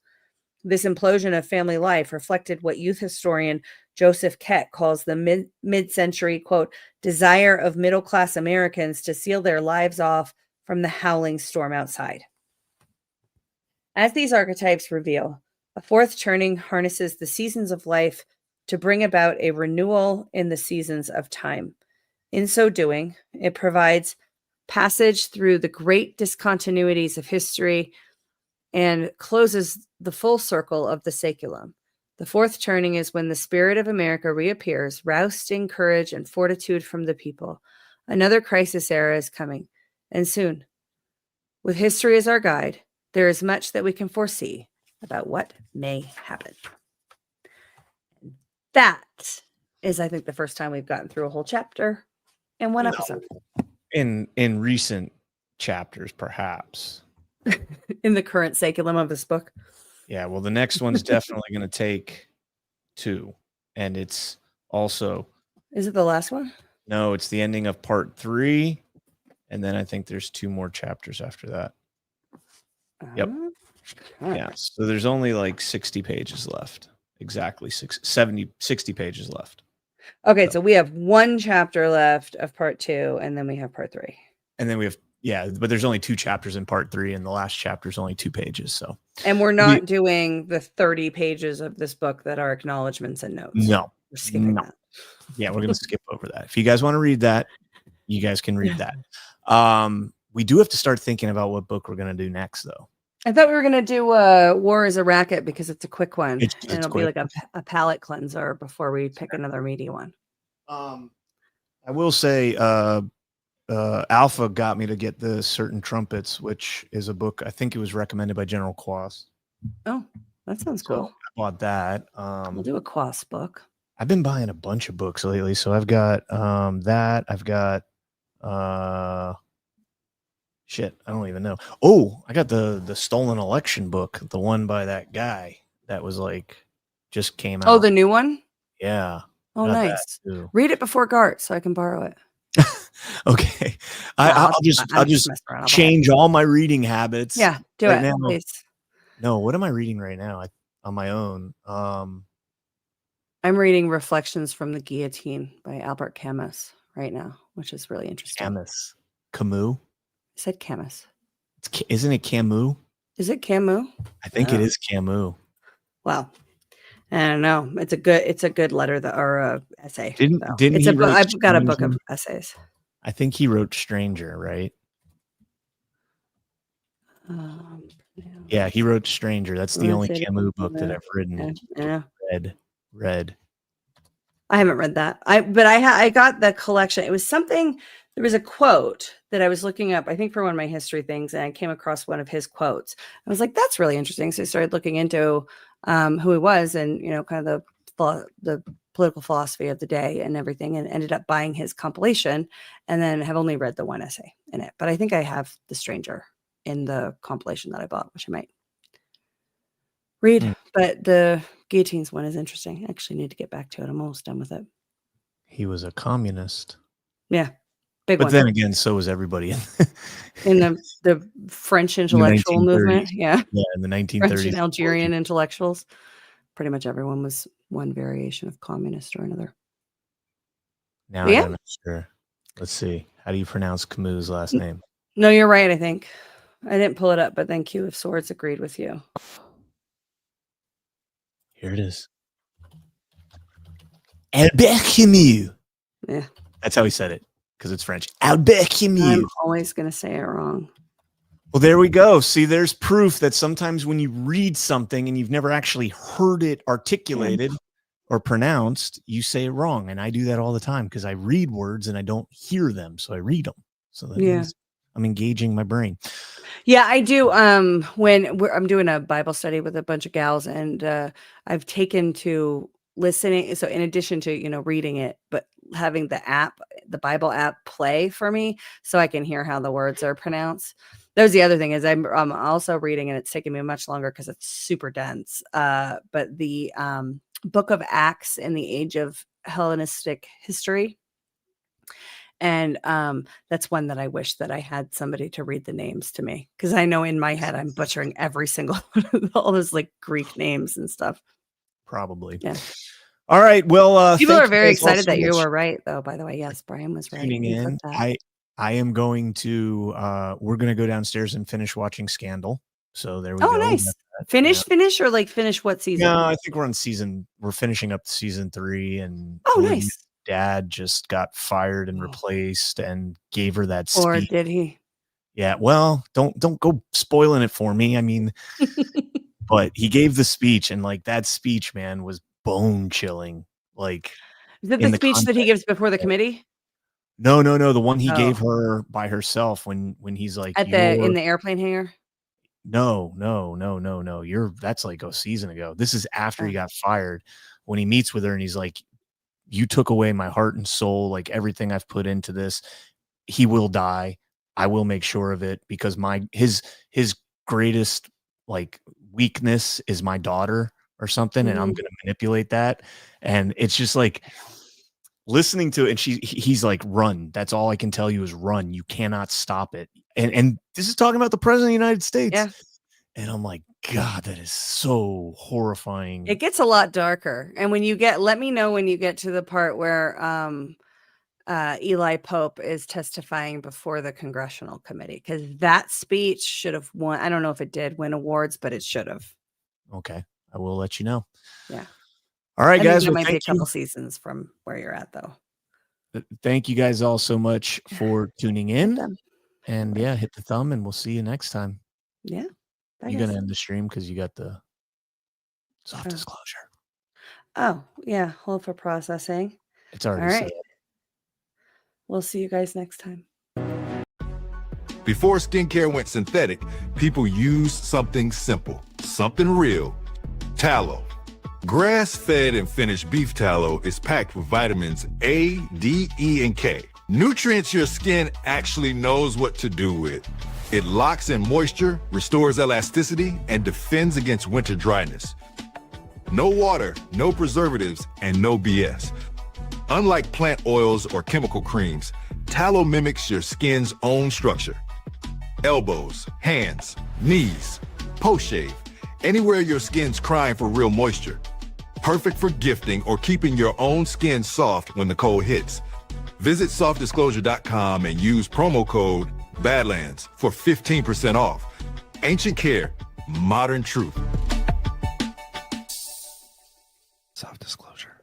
This implosion of family life reflected what youth historian Joseph Kett calls the mid-century, quote, desire of middle-class Americans to seal their lives off from the howling storm outside. As these archetypes reveal, a fourth turning harnesses the seasons of life to bring about a renewal in the seasons of time. In so doing, it provides passage through the great discontinuities of history and closes the full circle of the saeculum. The fourth turning is when the spirit of America reappears, rousing courage and fortitude from the people. Another crisis era is coming, and soon. With history as our guide, there is much that we can foresee about what may happen. That is, I think, the first time we've gotten through a whole chapter in one episode. In recent chapters, perhaps. In the current saeculum of this book. Yeah, well, the next one's definitely going to take 2. And it's also... Is it the last one? No, it's the ending of part 3. And then I think there's 2 more chapters after that. Yep. Yeah, so there's only like 60 pages left. Exactly 60 pages left. Okay, so we have 1 chapter left of part 2, and then we have part 3. And then we have, but there's only 2 chapters in part 3, and the last chapter is only 2 pages. So, and we're not doing the 30 pages of this book that are acknowledgments and notes. No, We're skipping No. that. Yeah, we're gonna skip over that. If you guys want to read that, you guys can read that. We do have to start thinking about what book we're gonna do next, though. I thought we were gonna do War is a Racket because it's a quick one, It's and it'll quick. be like a palate cleanser before we pick another meaty one. I will say, Alpha got me to get the Certain Trumpets, which is a book I think it was recommended by General Quas. Oh, that sounds cool. I bought that. We'll do a Quas book. I've been buying a bunch of books lately, so I've got that. I've got shit. I don't even know. Oh, I got the Stolen Election book, the one by that guy that was like just came out. Oh, the new one? Yeah. Oh, got that nice. too. Read it before Gart so I can borrow it. Okay. No, I'll just mess around. I'll change all my reading habits. Yeah, do right it, now. please. No, what am I reading right now? On my own. I'm reading Reflections from the Guillotine by Albert Camus right now, which is really interesting. Camus. I said Camus. Isn't it Camus? Is it Camus? I think it is Camus. Well, I don't know. It's a good letter or essay. Didn't it's he a book. wrote I've got a book Stranger? of essays. I think he wrote Stranger, right? Yeah, he wrote Stranger. That's the only Camus book that I've written. Read. I haven't read that. I got the collection. It was something. There was a quote that I was looking up, I think for one of my history things, and I came across one of his quotes. I was like, that's really interesting. So I started looking into who he was and, kind of the political philosophy of the day and everything, and ended up buying his compilation and then have only read the one essay in it. But I think I have The Stranger in the compilation that I bought, which I might read. But the Guillotines one is interesting. I actually need to get back to it. I'm almost done with it. He was a communist. Yeah. Big but one. Then again, so was everybody in the French intellectual movement. Yeah, in the 1930s. French and Algerian intellectuals. Pretty much everyone was one variation of communist or another. Now I gotta make sure. Let's see. How do you pronounce Camus' last name? No, you're right, I think. I didn't pull it up, but then Q of Swords agreed with you. Here it is. Albert Camus. Yeah. That's how he said it, because it's French. Albert Camus. I'm always going to say it wrong. Well, there we go. See, there's proof that sometimes when you read something and you've never actually heard it articulated or pronounced, you say it wrong. And I do that all the time because I read words and I don't hear them. So I read them. So that means I'm engaging my brain. Yeah, I do. When I'm doing a Bible study with a bunch of gals, and I've taken to listening. So in addition to, reading it, but having the Bible app play for me so I can hear how the words are pronounced. There's the other thing is I'm also reading, and it's taking me much longer because it's super dense. But the Book of Acts in the Age of Hellenistic History. And that's one that I wish that I had somebody to read the names to me, because I know in my head I'm butchering every single all those like Greek names and stuff. Probably. Yeah. All right. Well, people are very excited that you were right, though. By the way, yes, Brian was right. Tuning in. I am going to. We're going to go downstairs and finish watching Scandal. So there we go. Oh, nice. Finish or like finish what season? No, I think we're finishing up season 3, and nice. Dad just got fired and replaced and gave her that speech. Or did he? Yeah. Well, don't go spoiling it for me. I mean, but he gave the speech, and like that speech, man, was bone chilling. Like, is it the speech that he gives before the committee? No. The one he gave her by herself when he's like in the airplane hangar. No. That's like a season ago. This is after he got fired, when he meets with her and he's like, you took away my heart and soul, like everything I've put into this. He will die. I will make sure of it, because his greatest like weakness is my daughter or something. And I'm going to manipulate that. And it's just like listening to it. And he's like, run. That's all I can tell you is run. You cannot stop it. And this is talking about the president of the United States. Yeah. And I'm like, God, that is so horrifying. It gets a lot darker. And let me know when you get to the part where Eli Pope is testifying before the congressional committee, because that speech should have won. I don't know if it did win awards, but it should have. Okay. I will let you know. Yeah. All right, I think guys. there Well, might be a thank you. couple seasons from where you're at, though. Thank you guys all so much for tuning in. Them. And yeah, hit the thumb and we'll see you next time. Yeah. Bye, You're guys. going to end the stream because you got the soft Oh. disclosure. Oh, yeah. Hold for processing. It's already All right. set up. We'll see you guys next time. Before skincare went synthetic, people used something simple, something real, tallow. Grass-fed and finished beef tallow is packed with vitamins A, D, E, and K. Nutrients your skin actually knows what to do with. It locks in moisture, restores elasticity, and defends against winter dryness. No water, no preservatives, and no BS. Unlike plant oils or chemical creams, tallow mimics your skin's own structure. Elbows, hands, knees, post-shave, anywhere your skin's crying for real moisture. Perfect for gifting or keeping your own skin soft when the cold hits. Visit softdisclosure.com and use promo code Badlands for 15% off. Ancient Care, modern truth. Soft disclosure.